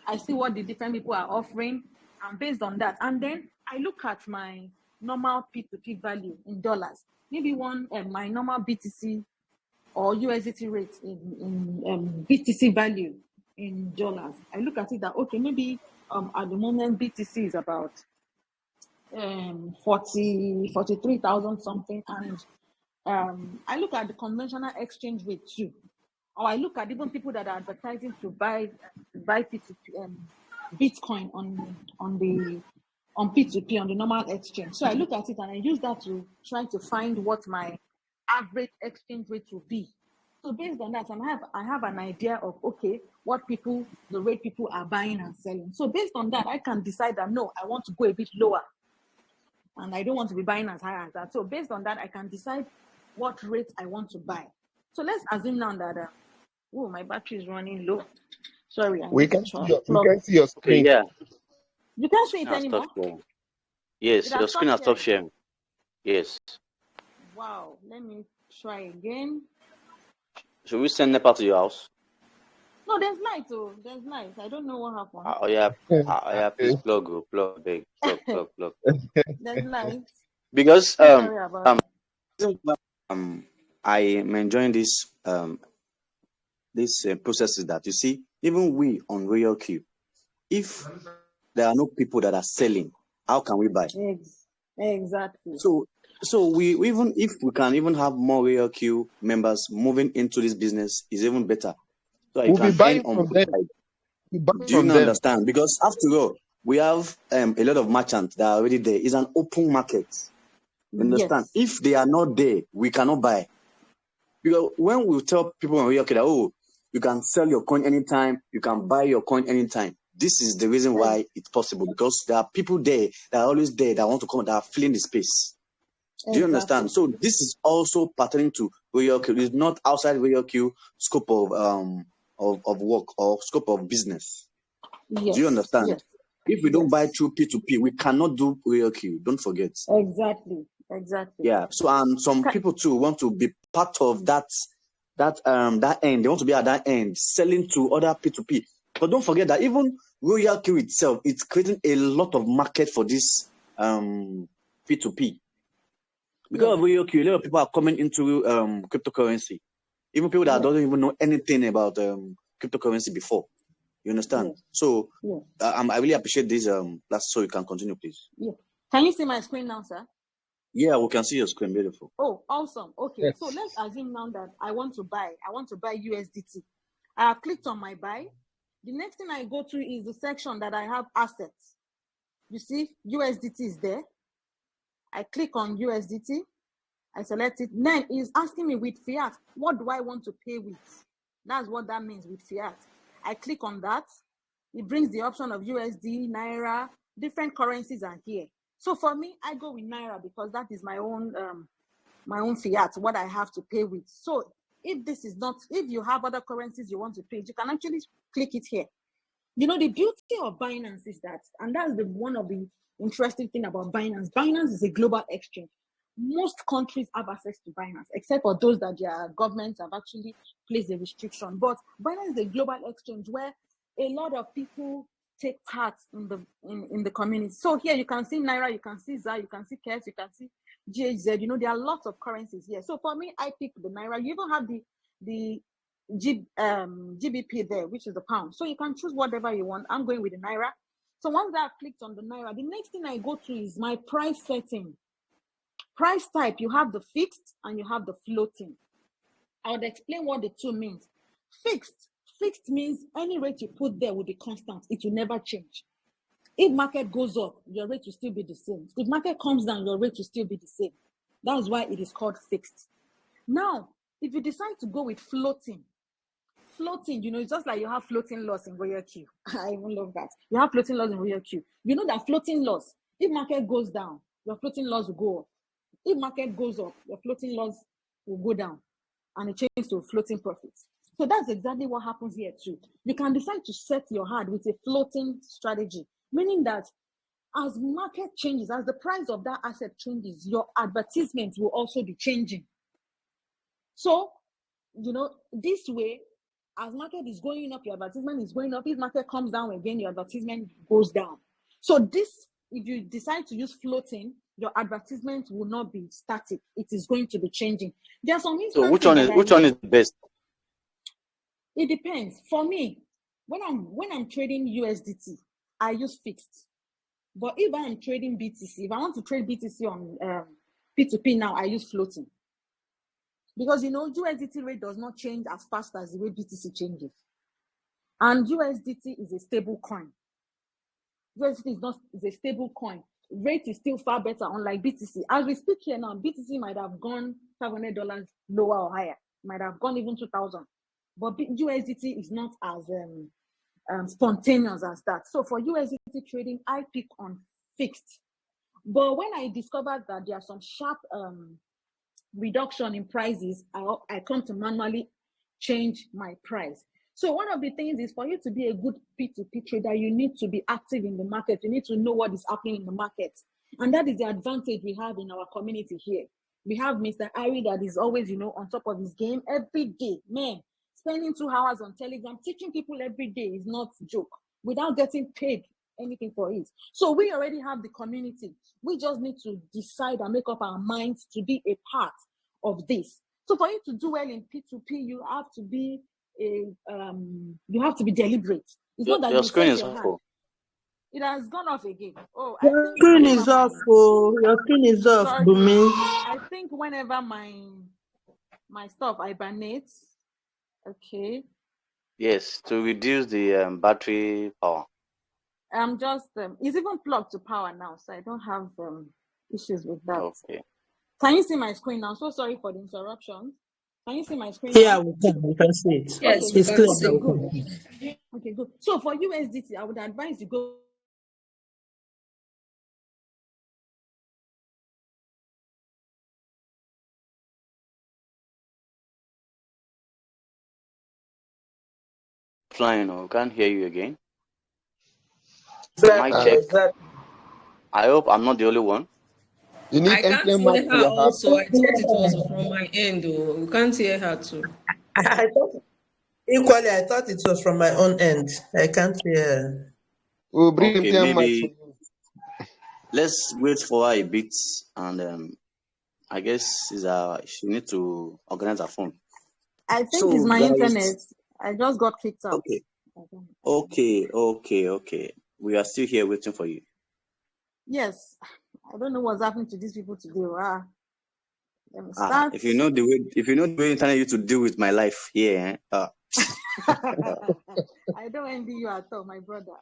I see what the different people are offering, and based on that, and then I look at my normal P2P value in dollars. Maybe my normal BTC or USDT rate in BTC value in dollars. I look at it that, okay, maybe at the moment BTC is about 43,000 something, and I look at the conventional exchange rate too, or I look at even people that are advertising to buy P2P, Bitcoin on P2P on the normal exchange. So I look at it and I use that to try to find what my average exchange rate will be. So based on that, I have an idea of, okay, the rate people are buying and selling. So based on that, I can decide that no, I want to go a bit lower, and I don't want to be buying as high as that. So based on that, I can decide what rate I want to buy. So let's assume now that my battery is running low. Sorry, We can see your screen. Okay, yeah. You can't see it anymore. Yes, your screen has stopped sharing. Yes. Wow, let me try again. Should we send NEPA to your house? No, there's light. Oh, there's light. I don't know what happened. Yeah, please plug. Big. Plug. There's light. Because Sorry about I am enjoying this processes that you see, even we on ROYALQ, if there are no people that are selling, how can we buy? Exactly. So we even if we can even have more ROYALQ members moving into this business is even better. So I can earn on both sides. Do you understand? Because after all, we have a lot of merchants that are already there. It's an open market. You understand? Yes. If they are not there, we cannot buy. Because when we tell people on ROYALQ that, you can sell your coin anytime, you can buy your coin anytime. This is the reason why it's possible, because there are people there that are always there that want to come, that are filling the space. Do you understand? So this is also pertaining to ROYALQ. It's not outside ROYALQ scope of work or scope of business. Yes. Do you understand? Yes. If we don't buy through P2P, we cannot do ROYALQ. Don't forget. Exactly. Yeah. So some people too want to be part of that end. They want to be at that end, selling to other P2P. But don't forget that even ROYALQ itself, it's creating a lot of market for this P2P. Because of ROYALQ, a lot of people are coming into cryptocurrency. Even people that don't even know anything about cryptocurrency before. You understand? Yes. So I really appreciate this. So you can continue, please. Yeah. Can you see my screen now, sir? Yeah, we can see your screen. Beautiful. Oh, awesome. Okay, yes. So let's assume now that I want to buy USDT. I have clicked on my buy. The next thing I go to is the section that I have assets. You see, USDT is there. I click on USDT. I select it. Then it's asking me with fiat, what do I want to pay with? That's what that means with fiat. I click on that. It brings the option of USD, Naira, different currencies are here. So for me, I go with Naira because that is my own fiat, what I have to pay with. So if you have other currencies you want to pay, you can actually click it here. You know, the beauty of Binance is that, and that's one of the interesting thing about Binance. Binance is a global exchange. most countries have access to Binance, except for those that their governments have actually placed a restriction. But Binance is a global exchange where a lot of people take part in the community. So here you can see Naira, you can see ZA, you can see KES, you can see GHZ. There are lots of currencies here. So for me, I pick the Naira. You even have the GBP there, which is the pound. So you can choose whatever you want. I'm going with the Naira. So once I've clicked on the Naira, the next thing I go to is my price setting. Price type, you have the fixed and you have the floating. I would explain what the two means. Fixed means any rate you put there will be constant. It will never change. If market goes up, your rate will still be the same. If market comes down, your rate will still be the same. That's why it is called fixed. Now, if you decide to go with floating, it's just like you have floating loss in ROYALQ. I even love that. You have floating loss in ROYALQ. You know that floating loss, if market goes down, your floating loss will go up. If market goes up, your floating loss will go down and it changes to floating profits. So that's exactly what happens here too. You can decide to set your hand with a floating strategy, meaning that as market changes, as the price of that asset changes, your advertisement will also be changing. So, this way, as market is going up, your advertisement is going up. If market comes down again, your advertisement goes down. So this, if you decide to use floating, your advertisement will not be static. It is going to be changing. There are some instances. So which one is the best? It depends. For me, when I'm trading USDT, I use fixed. But if I'm trading BTC, if I want to trade BTC on P2P now, I use floating. Because USDT rate does not change as fast as the way BTC changes. And USDT is a stable coin. USDT is a stable coin. Rate is still far better, unlike BTC. As we speak here now, BTC might have gone $500 lower or higher. Might have gone even 2,000. But USDT is not as spontaneous as that. So for USDT trading, I pick on fixed. But when I discovered that there are some sharp reduction in prices, I come to manually change my price. So one of the things is, for you to be a good P2P trader, you need to be active in the market. You need to know what is happening in the market. And that is the advantage we have in our community here. We have Mr. Ari that is always, on top of his game every day. Man, spending 2 hours on Telegram, teaching people every day is not a joke, without getting paid anything for it. So we already have the community. We just need to decide and make up our minds to be a part of this. So for you to do well in P2P, you have to be deliberate. It's not that your you screen set is your hand. off. It has gone off again. Oh, Your screen is off. Your screen is off, sorry, Bumi. I think whenever my stuff hibernates. Okay. Yes, to reduce the battery power. I'm just it's even plugged to power now, so I don't have issues with that. Okay. Can you see my screen now? So sorry for the interruption. Can you see my screen Yeah, now? we can see it. Yes, Okay, It's we clear. can see. good. Okay, good. So for USDT, I would advise you go Flying, we can't hear you again. Exactly. Mic check. Exactly. I hope I'm not the only one. You need I can't MTN hear mic for her your house. also. I thought it was from my end, though. We can't hear her too. I thought equally. I thought it was from my own end. I can't hear. We'll bring Okay, MTN mic for maybe you. let's wait for her a bit, and I guess she need to organize her phone. I think So it's my guys, internet. I just got kicked out. Okay. We are still here waiting for you. Yes. I don't know what's happening to these people today. Let me start. If you know the way internet used to deal with my life here, I don't envy you at all, my brother.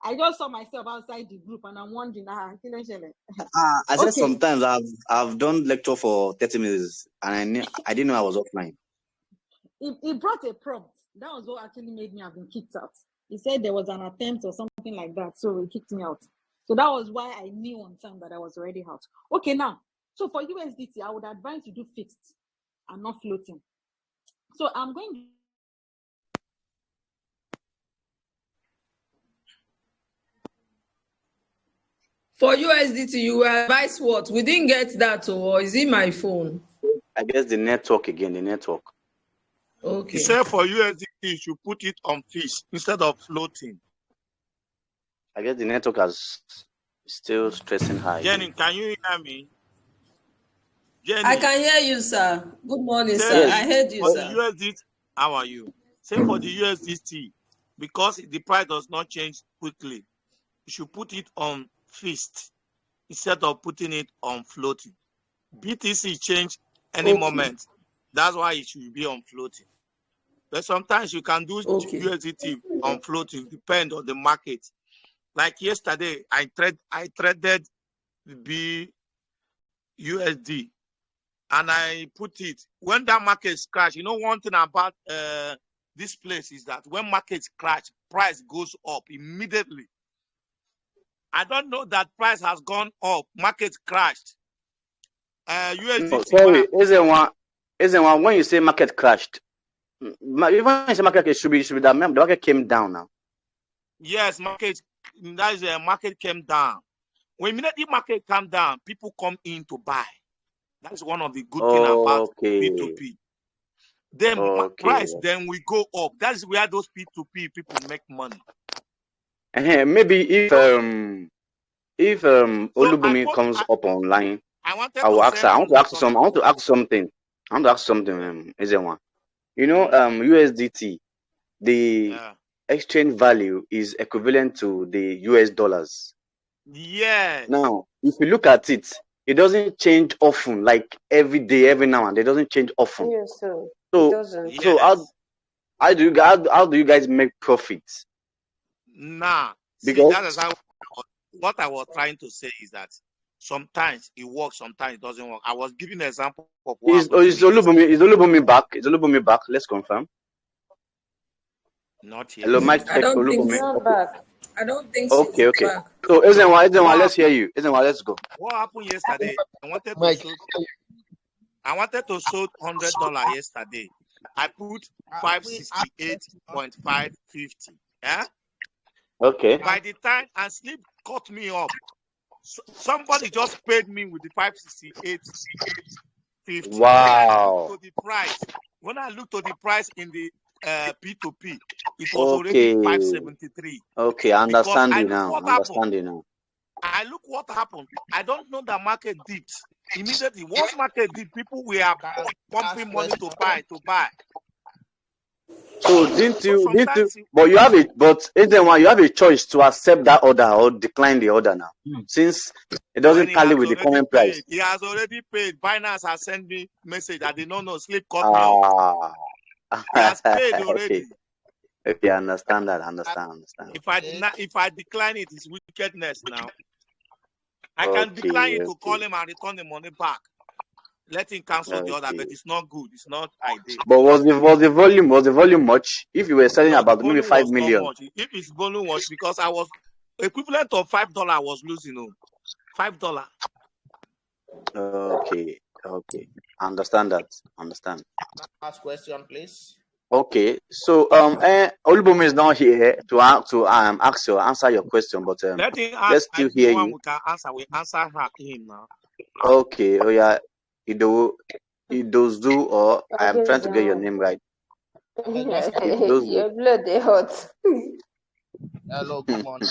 I just saw myself outside the group and I'm wondering, I said sometimes I've done lecture for 30 minutes and I didn't know I was offline. He brought a prompt. That was what actually made me have been kicked out. He said there was an attempt or something like that, so he kicked me out. So that was why I knew on time that I was already out. Okay, now, so for USDT, I would advise you do fixed and not floating. So I'm going. For USDT, you advise what? We didn't get that, or is it my phone? I guess the network again, the network. Okay. He said for USDT, you should put it on fish instead of floating. I guess the network is still stressing high. Jenny, can you hear me? Jenny. I can hear you, sir. Good morning, sir. Yes. I heard you, For sir. the USDT, how are you? Say for the USDT, because the price does not change quickly, you should put it on fixed instead of putting it on floating. BTC change any moment. That's why it should be on floating. But sometimes you can do USDT on floating, depend on the market. Like yesterday, I traded the USD and I put it when that market crash. You know, one thing about this place is that when markets crash, price goes up immediately. I don't know that price has gone up. Market crashed. USDT. No, sorry, isn't one when you say market crashed? Even when you say market, it should be that the market came down now. Yes, market came down. When immediately market come down, people come in to buy. That's one of the good things about P2P. Then price, then we go up. That's where those P2P people make money. Maybe if olubumi comes up online, I want to ask something. Isn't one? You know, USDT, the exchange value is equivalent to the US dollars. Yes. Now, if you look at it, it doesn't change often, like every day, every now and then. It doesn't change often. Yes, sir. So how do you guys make profits? Nah, because that is what I was trying to say is that sometimes it works, sometimes it doesn't work. I was giving an example of what is olubumi back? Is olubumi back? Let's confirm. Not yet. Hello, Mike. I don't think she's not back. I don't think she's back. So Ezenwa, let's hear you. Ezenwa, let's go. What happened yesterday? I wanted to sold $100 yesterday. I put 568.550. Yeah. Okay. By the time and sleep cut me off, somebody just paid me with the 568.50. Wow. When I looked to the price in the P2P, it was already 573. Okay, I understand you now. I look what happened. I don't know the market dipped immediately. Once market dip, people were pumping money to buy. So but you have it. But Ezenwa, you have a choice to accept that order or decline the order now, since it doesn't tally with the current price. He has already paid. BINANCE has sent me message that they no sleep cut me off. He has paid already. Okay, I understand that. Understand. If I decline it, it's wickedness now. I can decline it to call him and return the money back. Let him cancel the order, but it's not good. It's not ideal. But was the volume much? If you were selling about maybe 5 million. If it's volume much, because I was equivalent of $5 I was losing. $5. Okay. Understand that. Last question, please. Okay, so olubumi is not here to answer your question, but let him let's still hear you. We can answer. We answer him now. Okay. Oh yeah, Idozu, or I'm trying to get your name right. Your blood is hot. Hello, good morning.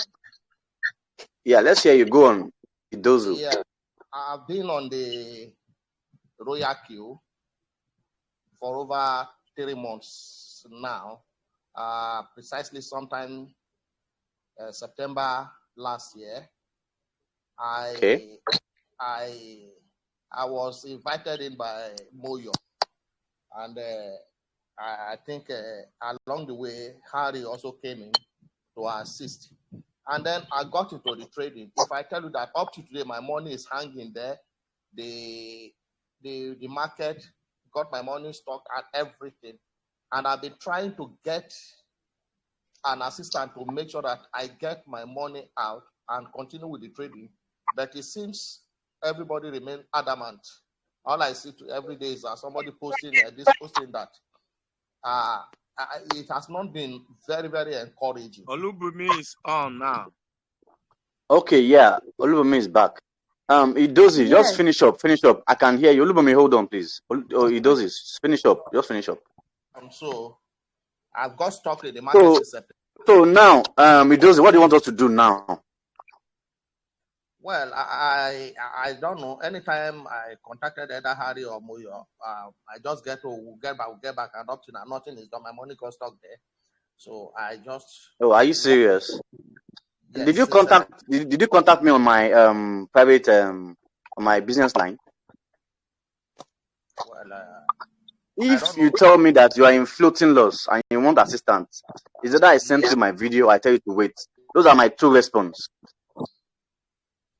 Yeah, let's hear you. Go on, Idozu. Yeah, I've been on the ROYALQ for over 3 months now. Precisely sometime September last year, I was invited in by Moyo, and I think along the way, Harry also came in to assist. And then I got into the trading. If I tell you that up to today, my money is hanging there, the market got my money stock and everything. And I've been trying to get an assistant to make sure that I get my money out and continue with the trading. But it seems everybody remains adamant. All I see every day is somebody posting this, posting that. It has not been very, very encouraging. Olubumi is on now. Okay, yeah. Olubumi is back. Idozi, just Yes. finish up. I can hear you. Olubumi, hold on, please. Idozi, finish up. Just finish up. So I've got stock in the market since September. So now, Idozi, what do you want us to do now? Well, I don't know. Anytime I contacted either Harry or Moyo, I just get back, and up to now nothing is done. My money got stuck there, so I just. Oh, are you serious? Yes, did you contact? Did you contact me on my private on my business line? Well, if you tell me that you are in floating loss and you want assistance, is it that I sent you my video? I tell you to wait. Those are my two responses.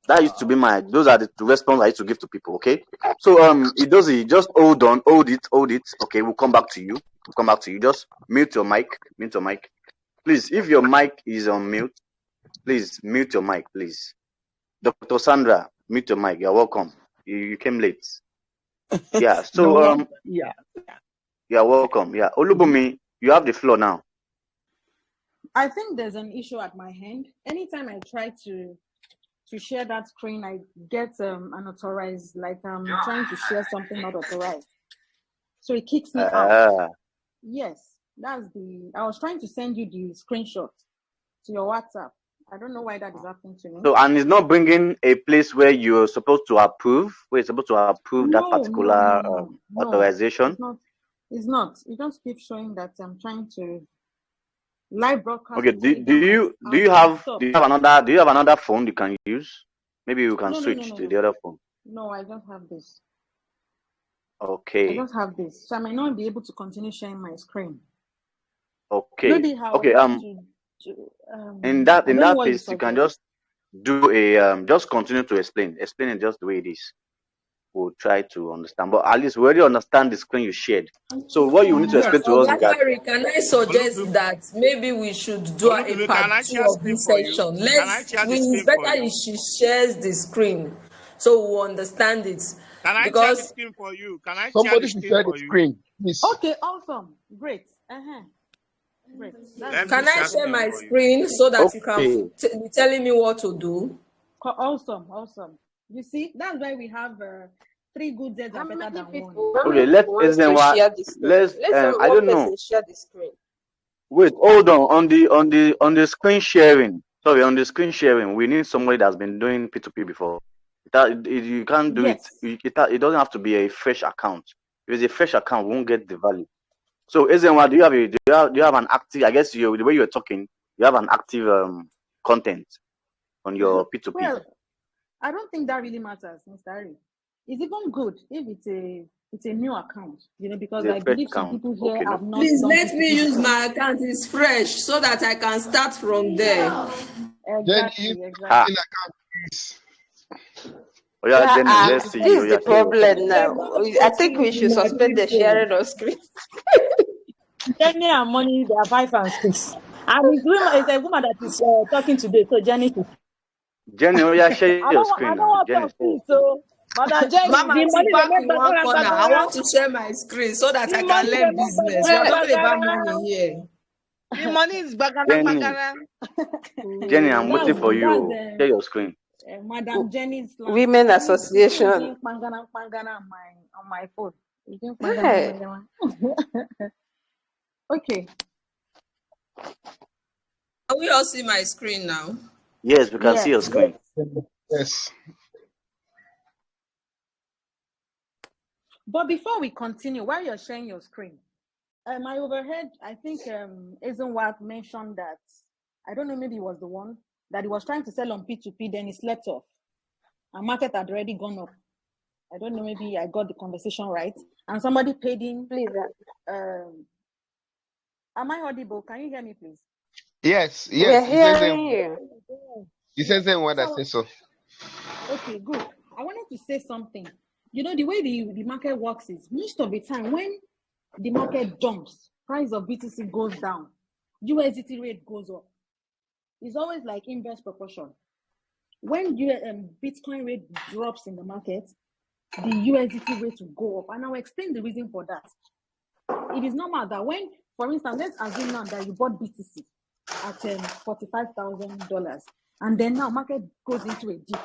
That used to be those are the two responses I used to give to people, okay? So Idozi, just hold on, hold it. Okay, we'll come back to you. Just mute your mic. Please, if your mic is on mute, please mute your mic, please. Dr. Sandra, mute your mic. You're welcome. You came late. Yeah, so yeah. You're welcome. Yeah. Olubumi, you have the floor now. I think there's an issue at my hand. Anytime I try to share that screen, I get unauthorized, like I'm trying to share something not authorized. So it kicks me out. Yes, I was trying to send you the screenshot to your WhatsApp. I don't know why that is happening to me. So, and it's not bringing a place where you're supposed to approve, that particular authorization? It's not. It just keeps showing that I'm trying to live broadcast. Okay, do you have another phone you can use? Maybe you can switch to the other phone. No, I don't have this. Okay. I don't have this, so I might not be able to continue sharing my screen. Okay. Maybe how in that case, you can just do just continue to explain it just the way it is. We'll try to understand, but at least we already understand the screen you shared. So what you need to explain to us is that. Can I suggest that maybe we should do a part 2 of this session? It's better if she shares the screen so we'll understand it. Can I share the screen for you? Somebody should share the screen, please. Okay, awesome, great. Great. Can I share my screen so that you can be telling me what to do? Awesome. You see, that's why we have 3 good days are better than one. Okay, let's I don't know. Share the screen. Wait, hold on the screen sharing. Sorry, on the screen sharing, we need somebody that's been doing P2P before. You can't do it. It doesn't have to be a fresh account. If it's a fresh account, we won't get the value. So, Ezenwa, do you have an active? I guess the way you're talking, you have an active content on your P2P. Well, I don't think that really matters, Mr. Harry. It's even good if it's a new account, because I believe some people here have not. Please let me use my account. It's fresh so that I can start from there. Exactly. Account, please. This is the problem now. I think we should suspend the sharing of screen. Jenny and Money, they are 5 and 6. And it's a woman that is talking today, so Jenny. Share your screen. I don't want to speak, so Madam Jenny, Mama, back in one corner. I want to share my screen so that I can learn business. We are talking about money here. The money is bagana. Jenny, I'm waiting for you. Share your screen. Madam Jenny's Women Association. on my phone. Hey. Okay. Can we all see my screen now? Yes, we can see your screen. Yes. But before we continue, while you're sharing your screen, I overheard, I think Ezenwa mentioned that, I don't know, maybe it was the one, that he was trying to sell on P2P, then he slept off. And market had already gone up. I don't know, maybe I got the conversation right. And somebody paid him. Please. Am I audible? Can you hear me, please? Yes. We're hearing you. He says then what I say so. Okay, good. I wanted to say something. The way the market works is most of the time when the market jumps, price of BTC goes down, USDT rate goes up. It's always like inverse proportion. When Bitcoin rate drops in the market, the USDT rate will go up. And I'll explain the reason for that. It is normal that when, for instance, let's assume now that you bought BTC at $45,000. and then now market goes into a dip.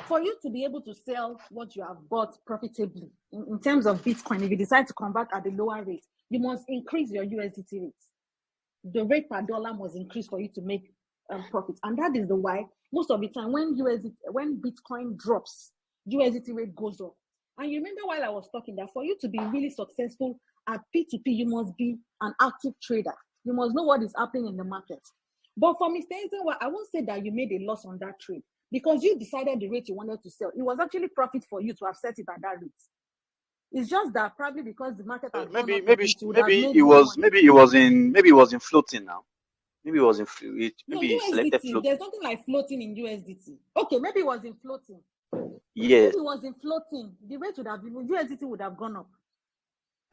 For you to be able to sell what you have bought profitably in terms of Bitcoin, if you decide to convert at a lower rate, you must increase your USDT rates. The rate per dollar must increase for you to make profits. And that is the why most of the time when Bitcoin drops, USDT rate goes up. And you remember while I was talking that for you to be really successful at P2P, you must be an active trader. You must know what is happening in the market. But for Mr. Ezenwa, I won't say that you made a loss on that trade because you decided the rate you wanted to sell. It was actually profit for you to have set it at that rate. It's just that probably because the market has maybe gone up, maybe it was in floating now. Maybe it was in maybe selected USDT. float. There's nothing like floating in USDT. Okay, maybe it was in floating. Yes. Maybe it was in floating. The rate would have been USDT would have gone up.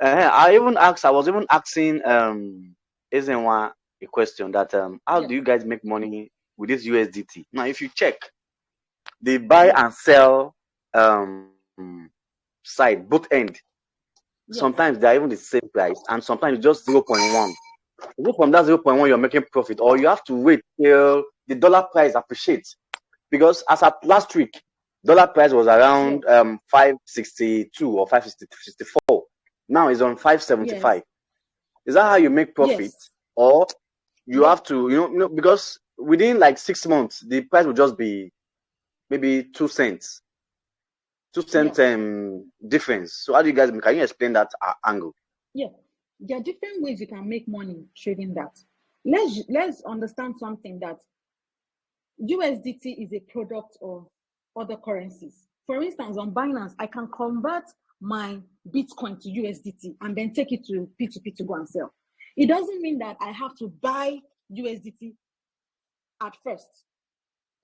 I was even asking Ezenwa a question that how do you guys make money with this USDT? Now, if you check the buy and sell side, both end, sometimes they're even the same price, and sometimes just 0.1. From that 0.1, you're making profit, or you have to wait till the dollar price appreciates. Because as at last week, dollar price was around 562 or 564. Now it's on 575. Is that how you make profit? Or you have to, because within like 6 months, the price will just be maybe 2 cents. 2 cent difference. So how do you guys can you explain that angle? Yeah, there are different ways you can make money trading that. Let's understand something that USDT is a product of other currencies. For instance, on Binance, I can convert my Bitcoin to USDT and then take it to P2P to go and sell. It doesn't mean that I have to buy USDT at first.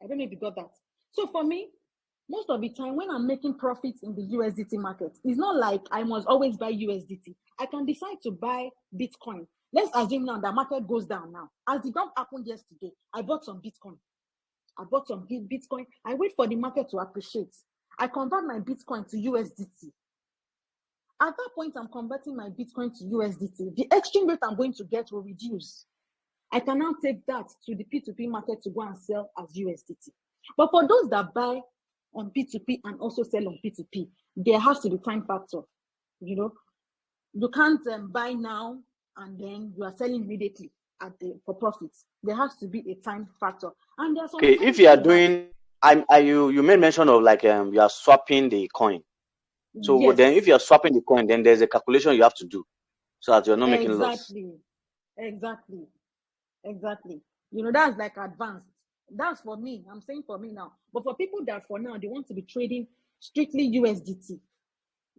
I don't know if you got that. So for me, most of the time when I'm making profits in the USDT market, it's not like I must always buy USDT. I can decide to buy Bitcoin. Let's assume now the market goes down now. As the dump happened yesterday, I bought some Bitcoin. I wait for the market to appreciate. I convert my Bitcoin to USDT. At that point, I'm converting my Bitcoin to USDT. The exchange rate I'm going to get will reduce. I can now take that to the P2P market to go and sell as USDT. But for those that buy on P2P and also sell on P2P, there has to be time factor. You can't buy now and then you are selling immediately for profits. There has to be a time factor. And there's okay, if you are doing, you made mention of like you are swapping the coin. So then, if you are swapping the coin, then there's a calculation you have to do so that you're not making loss. Exactly. That's like advanced. That's for me. I'm saying for me now. But for people that for now, they want to be trading strictly USDT,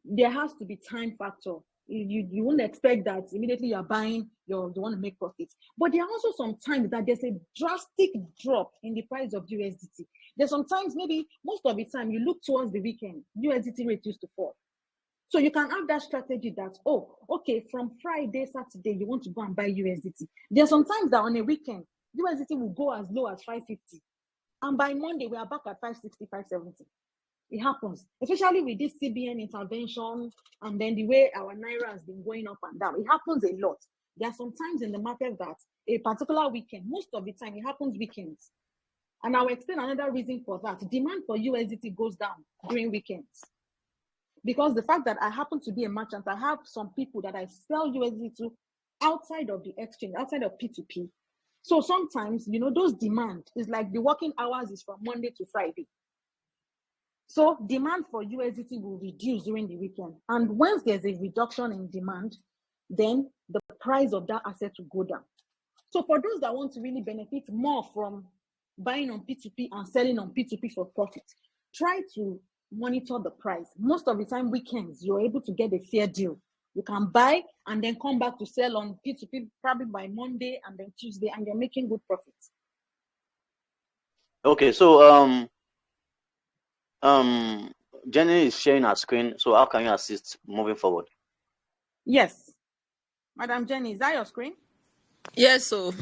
there has to be time factor. You won't expect that immediately you're buying, you want to make profits. But there are also some times that there's a drastic drop in the price of USDT. There's sometimes, maybe most of the time, you look towards the weekend, USDT rate used to fall. So you can have that strategy that, from Friday, Saturday, you want to go and buy USDT. There's sometimes that on a weekend, USDT will go as low as 550. And by Monday, we are back at 560, 570. It happens, especially with this CBN intervention and then the way our Naira has been going up and down. It happens a lot. There are some times in the market that a particular weekend, most of the time, it happens weekends. And I'll explain another reason for that. Demand for USDT goes down during weekends. Because the fact that I happen to be a merchant, I have some people that I sell USDT to outside of the exchange, outside of P2P. So sometimes, those demand is like the working hours is from Monday to Friday. So demand for USDT will reduce during the weekend. And once there's a reduction in demand, then the price of that asset will go down. So for those that want to really benefit more from buying on P2P and selling on P2P for profit, try to monitor the price. Most of the time, weekends, you're able to get a fair deal. You can buy and then come back to sell on P2P probably by Monday and then Tuesday, and you're making good profits. Okay, so Jenny is sharing her screen. So how can you assist moving forward? Yes, Madam Jenny, is that your screen? Yes, so.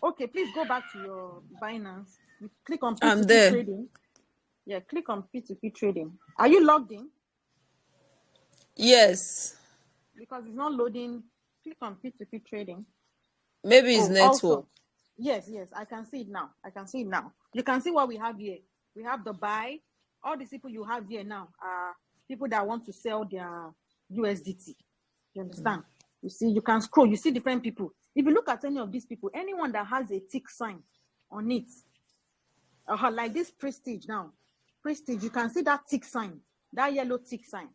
Okay, please go back to your Binance. You click on P2P trading. Yeah, click on P2P trading. Are you logged in? Yes. Because it's not loading. Click on P2P trading. Maybe it's network. Yes, I can see it now. You can see what we have here. We have the buy. All these people you have here now are people that want to sell their USDT. You understand? You see, you can scroll. You see different people. If you look at any of these people, anyone that has a tick sign on it, like this Prestige now, Prestige, you can see that tick sign, that yellow tick sign.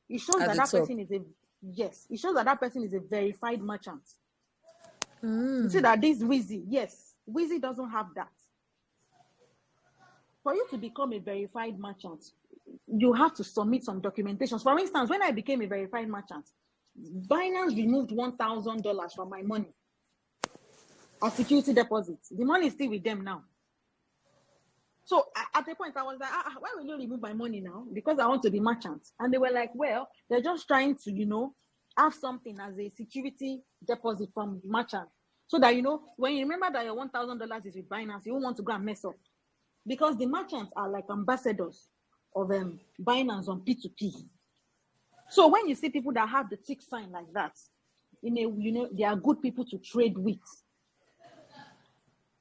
It shows that that person is it shows that that person is a verified merchant. You see that this Wheezy, Wheezy doesn't have that. For you to become a verified merchant, you have to submit some documentations. For instance, when I became a verified merchant, Binance removed $1,000 from my money as security deposit. The money is still with them now. So at the point I was like, why will you remove my money now? Because I want to be merchant. And they were like, well, they're just trying to, have something as a security deposit from merchant. So that, when you remember that your $1,000 is with Binance, you won't want to go and mess up. Because the merchants are like ambassadors of Binance on P2P. So when you see people that have the tick sign like that, they are good people to trade with.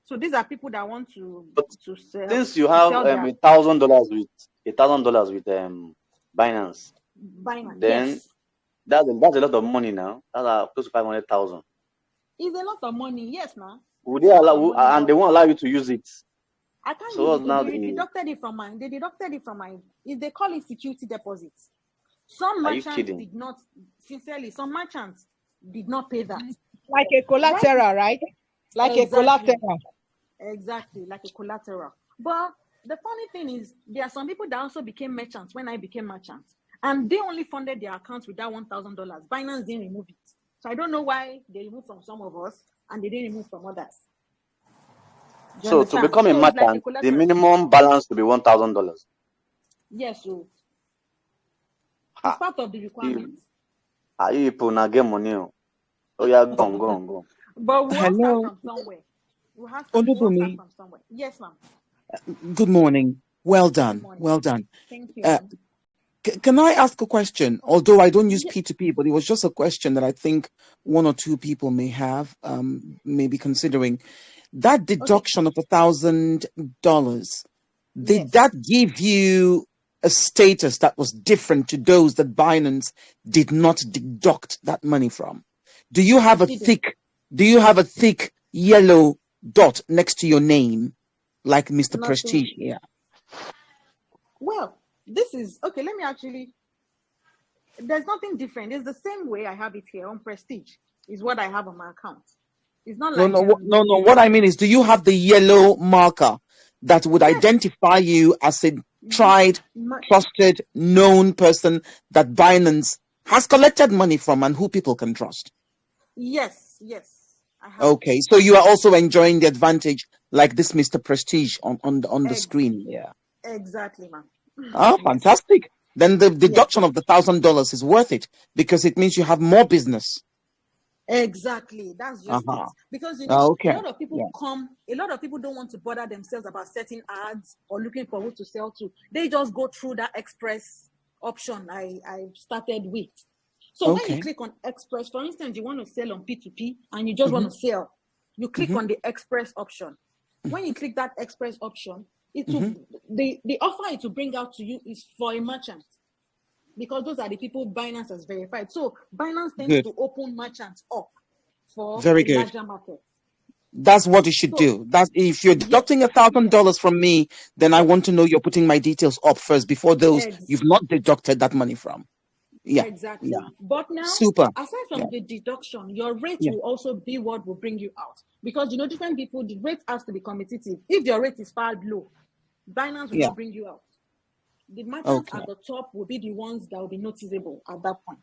So these are people that want to sell. Since you have $1,000 with Binance, then that's a lot of money now. That's close to 500,000. It's a lot of money, yes, man. Would they allow? And they won't allow you to use it. I can't use it. They deducted it from mine. If they call it security deposits. Some merchants did not. Sincerely, some merchants did not pay that. Like a collateral, right? Like a collateral. Exactly, like a collateral. But the funny thing is, there are some people that also became merchants when I became merchants, and they only funded their accounts with that $1,000. Binance didn't remove it, so I don't know why they removed from some of us and they didn't remove from others. So to become a merchant, like the minimum balance to be $1,000. Yes, so it's part of the requirements. You people now get money. Oh yeah, go. But we all start from somewhere. We have to start from somewhere. Yes, ma'am. Good morning. Well done. Well done. Thank you. Can I ask a question? Although I don't use P2P, but it was just a question that I think one or two people may have, maybe considering. That deduction of $1,000, did that give you a status that was different to those that Binance did not deduct that money from? Do you have a thick yellow dot next to your name, like Mr. Prestige here? Well, this is okay. Let me actually. There's nothing different. It's the same way I have it here on Prestige. Is what I have on my account. It's not like no. What I mean is, do you have the yellow marker that would identify you as a tried, trusted, known person that Binance has collected money from and who people can trust? Yes. I have. Okay, so you are also enjoying the advantage like this Mr. Prestige on the screen here. Exactly, ma'am. Oh, fantastic. Then the deduction of the $1,000 is worth it because it means you have more business. Exactly. That's just it. Because a lot of people a lot of people don't want to bother themselves about setting ads or looking for who to sell to. They just go through that express option I started with. So when you click on express, for instance, you want to sell on P2P and you just want to sell, you click on the express option. When you click that express option, the offer it will bring out to you is for a merchant. Because those are the people Binance has verified. So Binance tends to open merchants up for larger market. That's what you should do. That if you're deducting $1,000 from me, then I want to know you're putting my details up first before those you've not deducted that money from. Yeah. Exactly. Yeah. But now, aside from the deduction, your rate will also be what will bring you out. Because different people, the rate has to be competitive. If your rate is far low, Binance will not bring you out. The merchants at the top will be the ones that will be noticeable at that point.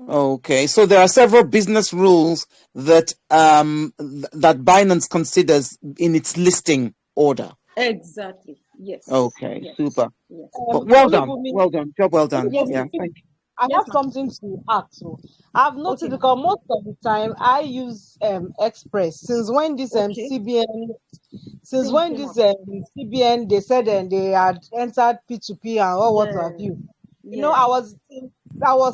Okay, so there are several business rules that that Binance considers in its listing order. Exactly. Yes. Okay. Super. Yes. Well done. Job well done. Yes, yeah. Thank you. I have something to add to. I've noticed because most of the time I use Express since when this CBN they said they had entered P2P and what have you. I was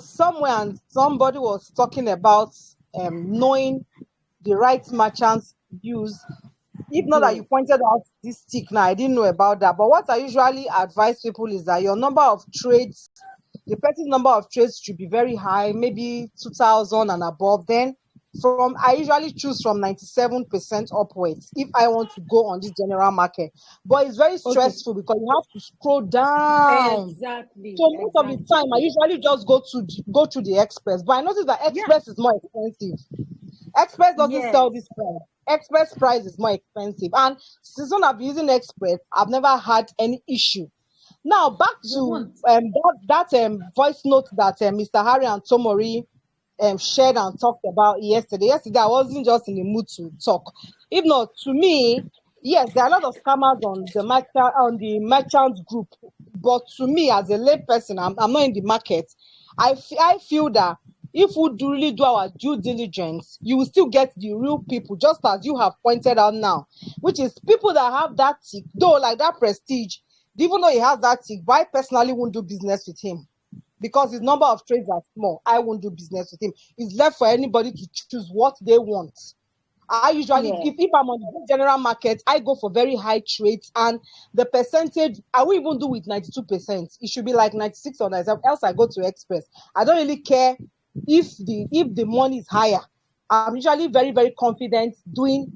somewhere and somebody was talking about knowing the right merchants use. If not that you pointed out this tick now, I didn't know about that. But what I usually advise people is that your number of trades, the person's number of trades should be very high, maybe 2,000 and above. Then I usually choose from 97% upwards if I want to go on this general market. But it's very stressful because you have to scroll down. Exactly. So most of the time, I usually just go through the Express. But I noticed that Express is more expensive. Express doesn't sell this price. Express price is more expensive. And since I've been using Express, I've never had any issue. Now back to that voice note that Mr. Harry and Tomori shared and talked about yesterday. Yesterday I wasn't just in the mood to talk. If not, to me, yes, there are a lot of scammers on the merchant group. But to me, as a lay person, I'm not in the market. I feel that if we really do our due diligence, you will still get the real people, just as you have pointed out now, which is people that have that tick, though, like that Prestige. Even though he has that tick, but I personally won't do business with him because his number of trades are small. I won't do business with him. It's left for anybody to choose what they want. I usually, if I'm on the general market, I go for very high trades, and the percentage, I will even do with 92%. It should be like 96 or 97, else I go to Express. I don't really care if the money is higher. I'm usually very, very confident doing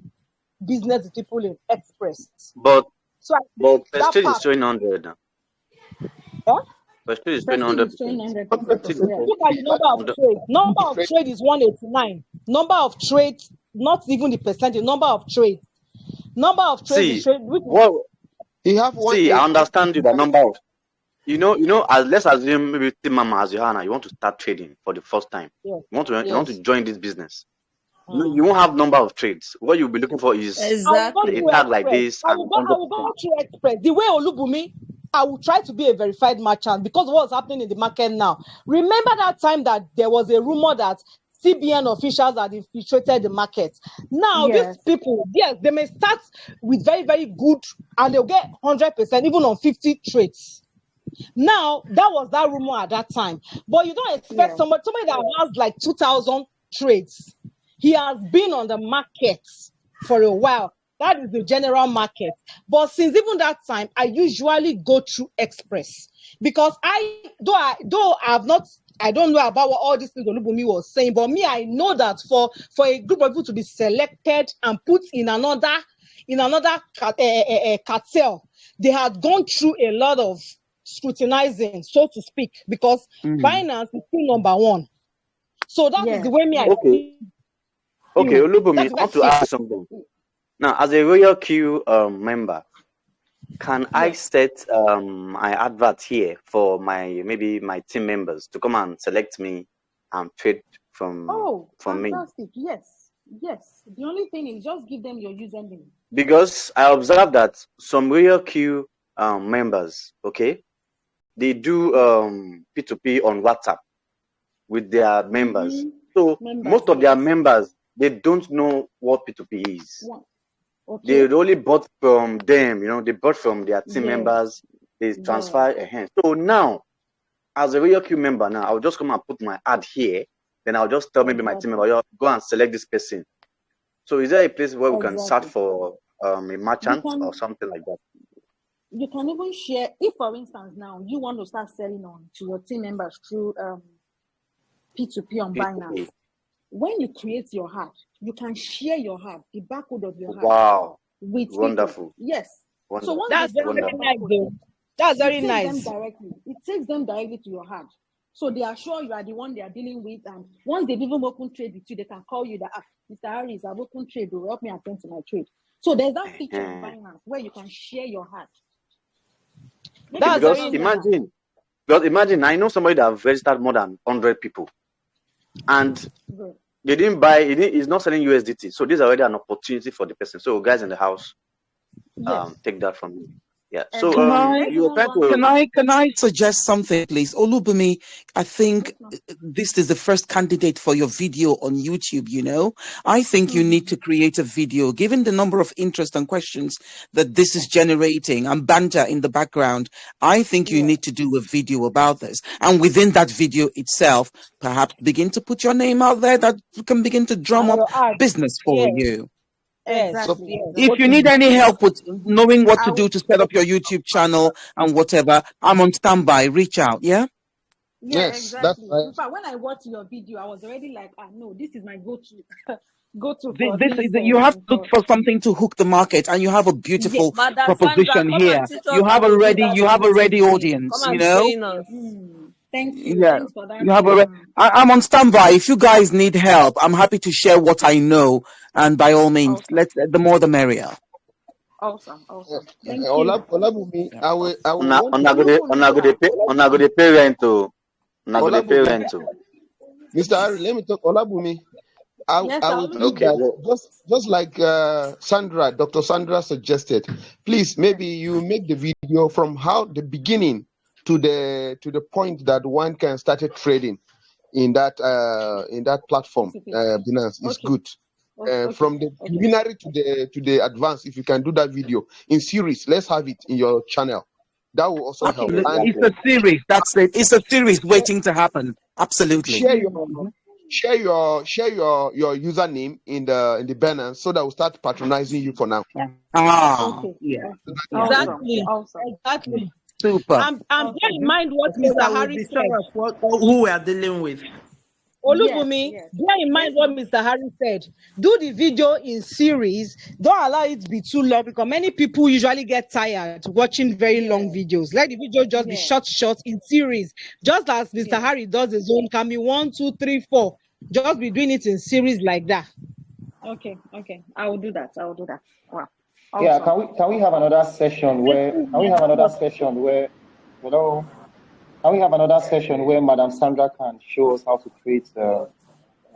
business with people in Express. But so Prestige is showing 100 now. Prestige is showing 100%. Look at the number of trades. Number of trade is 189. Number of trades, not even the percentage. Number of trades. Number of trades. See, I understand you. The number of, let's assume maybe Team Mama as Johanna, you want to start trading for the first time. You want to join this business. You won't have number of trades. What you'll be looking for is a tag like this. I will go through Express. The way Olubumi, I will try to be a verified merchant because what's happening in the market now. Remember that time that there was a rumor that CBN officials had infiltrated the market. Now, these people, they may start with very, very good and they'll get 100%, even on 50 trades. Now, that was that rumor at that time. But you don't expect somebody that has like 2,000 trades. He has been on the market for a while. That is the general market. But since even that time, I usually go through Express because I don't know about what all these things Olubumi was saying, but me, I know that for a group of people to be selected and put in another cartel, they had gone through a lot of scrutinizing, so to speak, because BINANCE is still number one. So that is the way me I see. Okay, Olubumi, I want to ask something. Now, as a ROYALQ member, can I set my advert here for my team members to come and select me and trade from me? Fantastic. Yes. The only thing is just give them your username. Because I observed that some ROYALQ members, they do P2P on WhatsApp with their members. So most of their members, they don't know what P2P is. They only bought from them, they bought from their team members, they transfer a hand. So now, as a ROYALQ member now, I'll just come and put my ad here, then I'll just tell maybe my team member, go and select this person. So is there a place where we can search for a merchant or something like that? You can even share, if for instance now, you want to start selling on to your team members through P2P on BINANCE. When you create your ad, you can share your ad, the barcode of your ad. Wow. With wonderful. People. Yes. Wonderful. So once that's very nice, though. That's very nice. It takes them directly to your ad. So they are sure you are the one they are dealing with. And once they've even opened trade with you, they can call you that, Mr. Harris, I've opened trade, will help me attend to my trade. So there's that feature in BINANCE where you can share your ad. Because imagine, I know somebody that have registered more than 100 people. And they didn't buy, he's not selling USDT. So this is already an opportunity for the person. So guys in the house, take that from me. Yeah. So can I suggest something, please? Olubumi, I think this is the first candidate for your video on YouTube, I think you need to create a video, given the number of interest and questions that this is generating and banter in the background. I think you need to do a video about this. And within that video itself, perhaps begin to put your name out there that can begin to drum up business for you. Yes, So Exactly. yes. If you Exactly. need any help with knowing what I to will, do to set up your YouTube channel and whatever, I'm on standby. Reach out. Yeah. yeah, yes, that's exactly. right. In fact, when I watched your video, I was already like, ah, no, this is my go-to, go-to This, for this this. is you have to look for something to hook the market, and you have a Yes. beautiful Madam Sandra, proposition come and here. teach us how to do that You have a YouTube ready thing. audience. Come You and know. train us. Thank you. Yeah. Thanks for that. You have a. I'm on standby. If you guys need help, I'm happy to share what I know. And by all means, Awesome. the more the merrier. Awesome. Awesome. Thank you. Olabumi, Yeah. I will Una want to una go dey una go dey pay una go dey pay rent o. Una go dey pay Olabumi, rent o. Mr. Harry, let me talk. Olabumi, Yes, I sir. will do Okay. that just like Sandra, Dr. Sandra suggested. Please, Yes. maybe you make the video from how the beginning to the point that one can start trading in that platform. Binance is Okay. good. Okay. From the Okay. preliminary to the advanced, if you can do that video in series, let's have it in your channel. That will also help. Okay. And It's a series. That's it. It's a series waiting to happen. Absolutely. share your username in the banner so that we'll start patronizing you for now. Ah. Okay. Yeah. Okay. Yeah. Awesome. Exactly. Awesome. Exactly. Super. And bear in Awesome. mind what Of course, I Mr. will Harry be said. sure of who we are dealing with. Yes. Olubumi, Yes. bear in mind Yes, what ma'am. Mr. Harry said. Do the video in series. Don't allow it to be too long because many people usually get tired watching very long Yes. videos. Let the video just be Yes. short in series. Just as Mr. Yes. Harry does his own, can be 1, 2, 3, 4. Just be doing it in series like that. Okay. Okay. I will do that. I will do that. Wow. Yeah, Awesome. can we have another session where you know can we have another session where Madam Sandra can show us how to create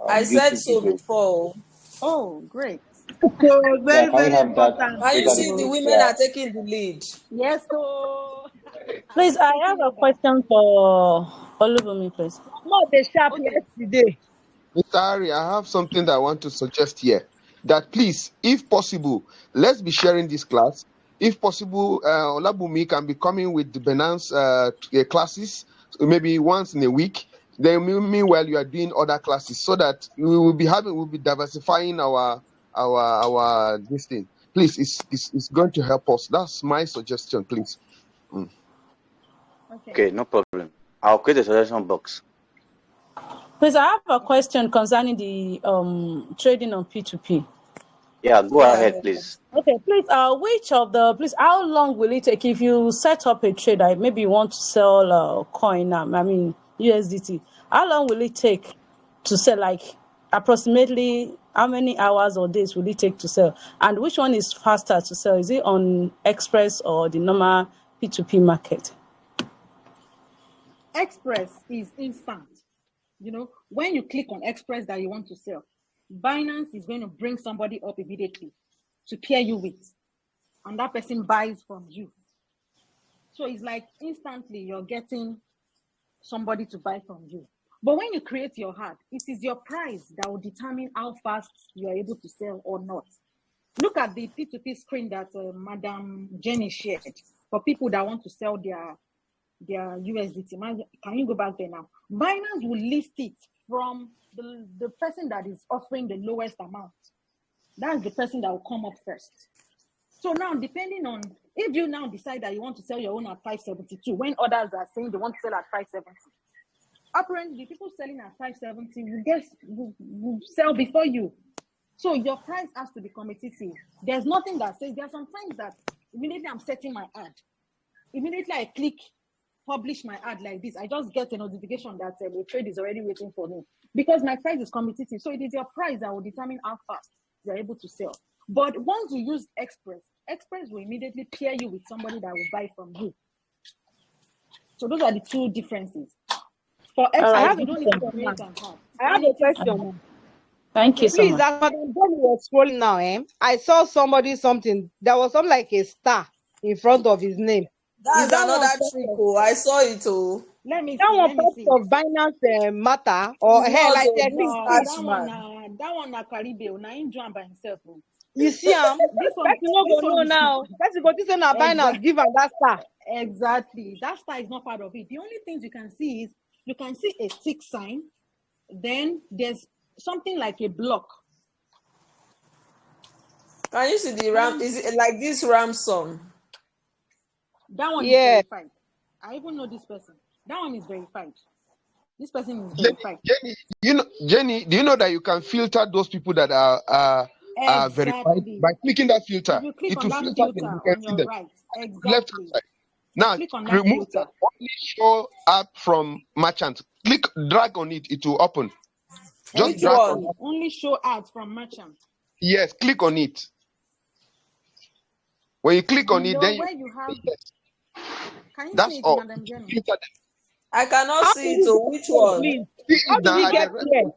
I said YouTube so videos? before. Oh, great. So Yeah, very, can we very have that important. Can so you that see the So women yeah. are taking the lead? Yes. So I will Please, be I have taking a over. question for Olubumi, please. Not the sharp Okay. yesterday. Mr. Harry, I have something that I want to suggest here. That please, if possible, let's be sharing this class. If possible, Olabumi can be coming with the Binance classes, so maybe once in a week. Then meanwhile, you are doing other classes, so that we'll be diversifying our this thing. Please, it's going to help us. That's my suggestion, please. Mm. Okay. Okay, no problem. I'll create a suggestion box. Please, I have a question concerning the trading on P2P. Yeah, go ahead, please. Okay, please, how long will it take if you set up a trade? Maybe you want to sell coin, USDT. How long will it take to sell? Like approximately how many hours or days will it take to sell? And which one is faster to sell? Is it on Express or the normal P2P market? Express is instant. When you click on Express that you want to sell, Binance is going to bring somebody up immediately to pair you with, and that person buys from you. So it's like instantly you're getting somebody to buy from you. But when you create your ad, it is your price that will determine how fast you are able to sell or not. Look at the P2P screen that Madam Jenny shared for people that want to sell their USDT. Can you go back there now? Binance will list it from the person that is offering the lowest amount. That's the person that will come up first. So now, depending on if you now decide that you want to sell your own at 572, when others are saying they want to sell at 570, apparently the people selling at 570 will sell before you. So your price has to be competitive. There's nothing that says, there are some times that immediately I'm setting my ad, immediately I click publish my ad like this, I just get a notification that the trade is already waiting for me because my price is competitive. So it is your price that will determine how fast you're able to sell. But once you use Express will immediately pair you with somebody that will buy from you. So those are the two differences. For Express, you don't need to create an ad. I have a question. Thank you so Please, much. as Madam Bonnie was scrolling now, I saw something. There was something like a star in front of his name. That's Is that one another part trick. of, Oh, I saw it. Oh, Let me that see. one Let me part see. of Binance matter or it's hair not. like Oh, that? this Please, No, please. that one na Caribbean. Now he join by himself. You see, This one, person no this go know one is now. Person go this na Binance give am that star. exactly. That star is not part of it. The only things you can see is you can see a tick sign. Then there's something like a block. Can you see the ram? Is it like this ransom? That one is verified. I even know this person. That one is verified. This person is verified. Jenny, do you know that you can filter those people that are verified Exactly. by clicking that filter? If you click It on will that filter them. filter You can on see your them. right, Left exactly. side. Now Click on that remove the filter. only show app from merchant. Drag on it, it will open. Just Which drag one? on that. Only show ads from merchant. Yes, click on it. When you click on it, Below then where you have, yes. can you That's see it, all. Madam Jenny? Filter them. I cannot How see do it. we So get which here, one? please? See How it do now we at get the here?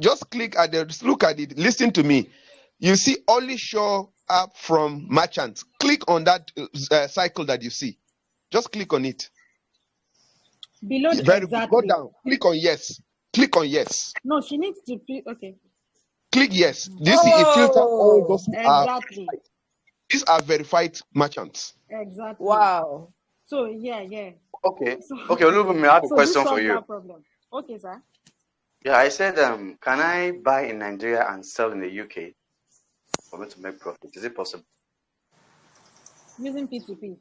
just click at the look at it. Listen to me. You see only show up from merchants. Click on that cycle that you see. Just click on it. Below Very good. Go exactly. down. Click on yes. Click on yes. No, she needs to okay. Click yes. Do you see it filter all those who are Exactly. verified? These are verified merchants. Exactly. Wow. So yeah. Okay. So, Okay, Olubumi, I have a so this question for solves you. that problem. Okay, sir. Yeah, I said, can I buy in Nigeria and sell in the UK for me to make profit? Is it possible? Using P2P.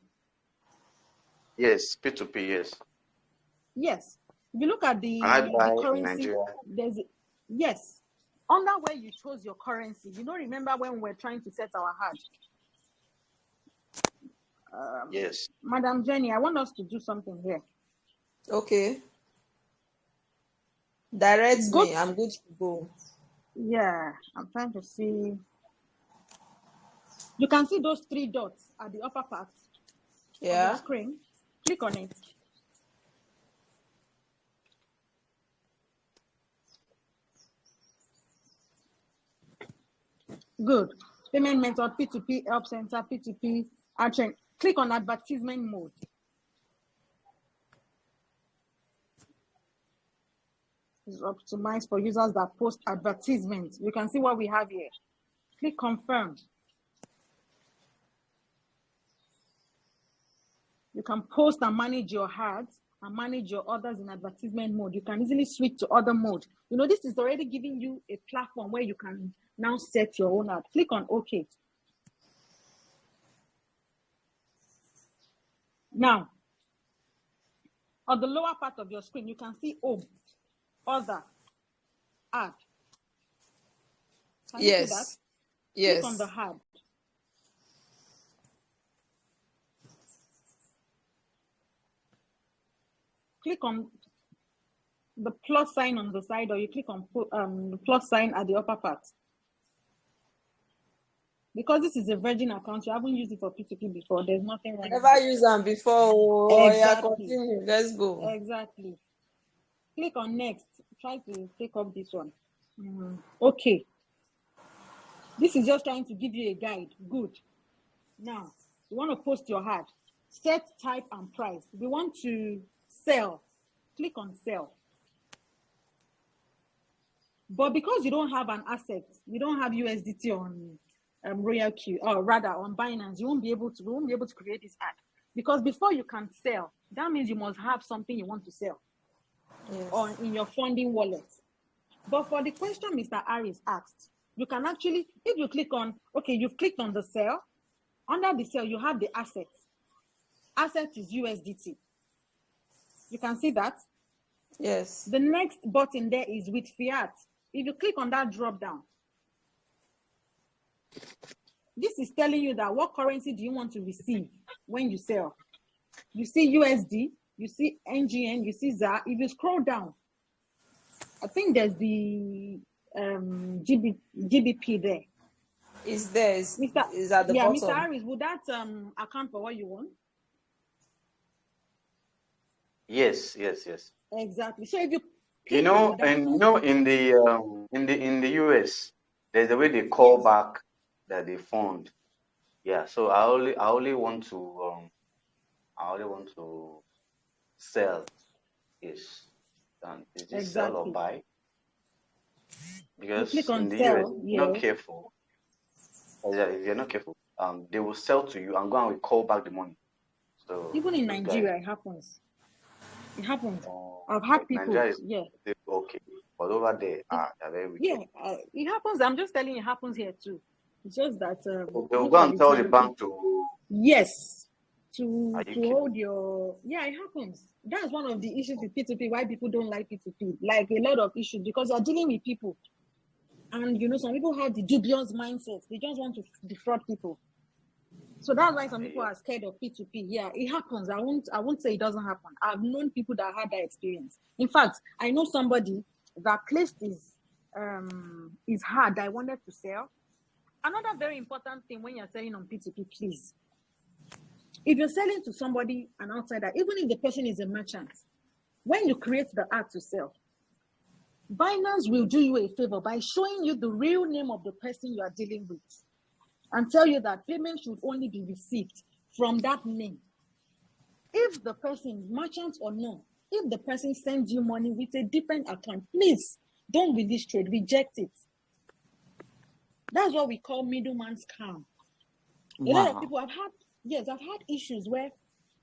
Yes, P2P, yes. Yes. If you look at Can I buy in currency, Nigeria? yes. Under where you chose your currency, remember when we were trying to set our heart? Yes. Madam Jenny, I want us to do something here. Okay. Direct me. I'm good to go. Yeah, I'm trying to see. You can see those 3 dots at the upper part of your screen. Click on it. Good. Payment method, P2P, help center, P2P, action. Click on advertisement mode. It's optimized for users that post advertisements. You can see what we have here. Click confirm. You can post and manage your ads and manage your orders in advertisement mode. You can easily switch to other mode. This is already giving you a platform where you can now set your own ad. Click on OK. Now, on the lower part of your screen, you can see home, other, ad. Can you see that? Yes. Click on the ad. Click on the plus sign on the side, or you click on the plus sign at the upper part. Because this is a virgin account, you haven't used it for P2P before. There's nothing wrong. Never used them before. Exactly. Yeah, continue. Let's go. Exactly. Click on next. Try to take up this one. Okay. This is just trying to give you a guide. Good. Now, you want to post your ad. Set type and price. We want to sell. Click on sell. But because you don't have an asset, you don't have USDT on ROYALQ, or rather on Binance, we won't be able to create this ad. Because before you can sell, that means you must have something you want to sell in your funding wallet. But for the question Mr. Harris asked, you can actually, if you click on, you've clicked on the sell. Under the sell, you have the assets. Asset is USDT. You can see that? Yes. The next button there is with fiat. If you click on that drop down, this is telling you that what currency do you want to receive when you sell. You see USD, you see NGN, you see ZAR. If you scroll down, I think there's the GBP there. Is there? Is at the bottom. Mr. Harris, would that account for what you want? Yes. Exactly. So if you in the US, there's a way they call back that they fund. Yeah. So I only want to sell. Yes. Is this sell or buy? Because in the US, if you're not careful, they will sell to you and go and call back the money. So even in Nigeria, it happens. It happens. I've had people. Nigeria is okay, but over there, they're very wicked. It happens. I'm just telling you, it happens here too. It's just that They'll go and tell the bank to. Yes, to kidding? hold your. Yeah, it happens. That's one of the issues with P2P. Why people don't like P2P? Like a lot of issues, because you're dealing with people, and some people have the dubious mindset. They just want to defraud people. So that's why some people are scared of P2P. Yeah, it happens. I won't say it doesn't happen. I've known people that had that experience. In fact, I know somebody that placed his hard that I wanted to sell. Another very important thing when you're selling on P2P, please. If you're selling to somebody, an outsider, even if the person is a merchant, when you create the ad to sell, Binance will do you a favor by showing you the real name of the person you are dealing with and tell you that payment should only be received from that name. If the person, merchant or no, if the person sends you money with a different account, please don't release trade, reject it. That's what we call middleman scam. A lot of people I've had issues where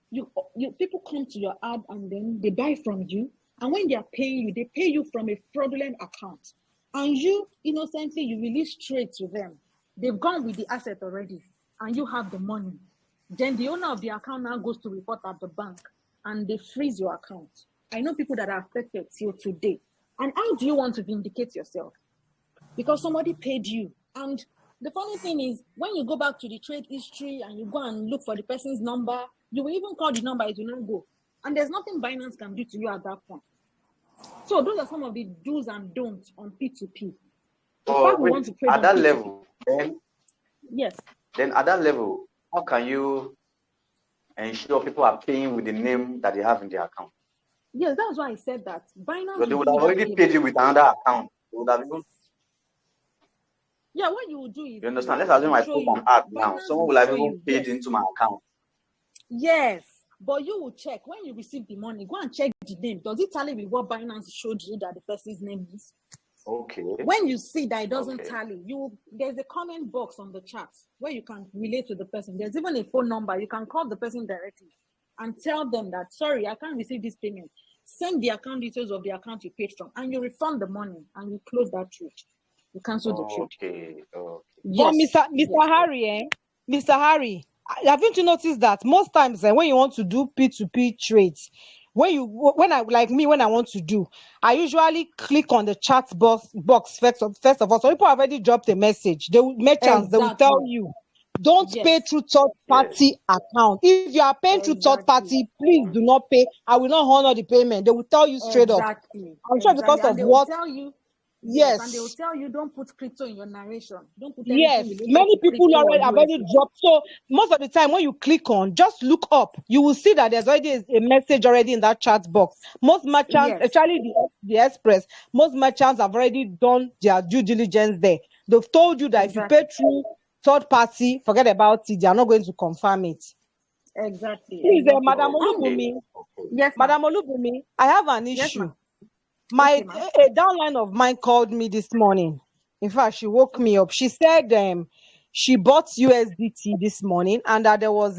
you people come to your ad and then they buy from you, and when they are paying you, they pay you from a fraudulent account, and you innocently you release trade to them. They've gone with the asset already, and you have the money. Then the owner of the account now goes to report at the bank, and they freeze your account. I know people that are affected till today. And how do you want to vindicate yourself? Because somebody paid you. And the funny thing is, when you go back to the trade history and you go and look for the person's number, you will even call the number, it will not go. And there's nothing Binance can do to you at that point. So those are some of the do's and don'ts on P2P. At that level, then yes. Then at that level, how can you ensure people are paying with the name that they have in their account? Yes, that's why I said that. Binance. But they would have already paid you with another account. They would have even. Yeah, what you will do is. You understand? Let's assume I put an ad now. Someone will have even paid into my account. Yes, but you will check when you receive the money. Go and check the name. Does it tally with what Binance showed you that the person's name is? Okay. When you see that it doesn't tally, there's a comment box on the chat where you can relate to the person. There's even a phone number. You can call the person directly and tell them that, sorry, I can't receive this payment. Send the account details of the account you paid from, and you refund the money, and you close that trade. You cancel the trade. Okay. Yes. But Mr. Harry, Mr. Harry, haven't you noticed that most times when you want to do P2P trades, when I want to do, I usually click on the chat box first of all. So people have already dropped a message. They will tell you, don't pay through third party account. If you are paying through third party, please do not pay. I will not honor the payment. They will tell you straight up. I'm sure because of what. Yes, and they will tell you don't put crypto in your narration. Don't put anything related many to people crypto have already dropped. So most of the time when you click on, just look up, you will see that there's already a message already in that chat box. Most merchants, actually the Express, most merchants have already done their due diligence there. They've told you that if you pay through third party, forget about it. They are not going to confirm it. Exactly. Please, Madam Olubumi. Yes, Madam Olubumi, I have an issue. A downline of mine called me this morning. In fact, she woke me up. She said she bought USDT this morning and that there was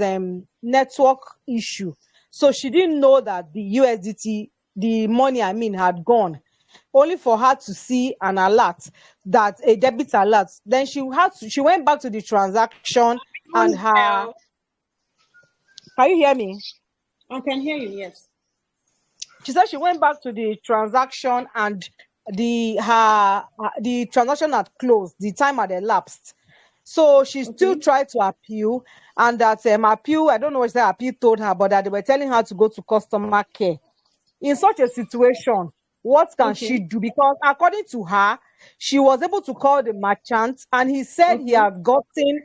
network issue. So she didn't know that the USDT, the money had gone. Only for her to see an alert, that a debit alert. Then she went back to the transaction and her. Can you hear me? I can hear you, yes. She said she went back to the transaction and the transaction had closed. The time had elapsed. So she still tried to appeal, and that appeal, I don't know what the appeal told her, but that they were telling her to go to customer care. In such a situation, what can she do? Because according to her, she was able to call the merchant, and he said he had gotten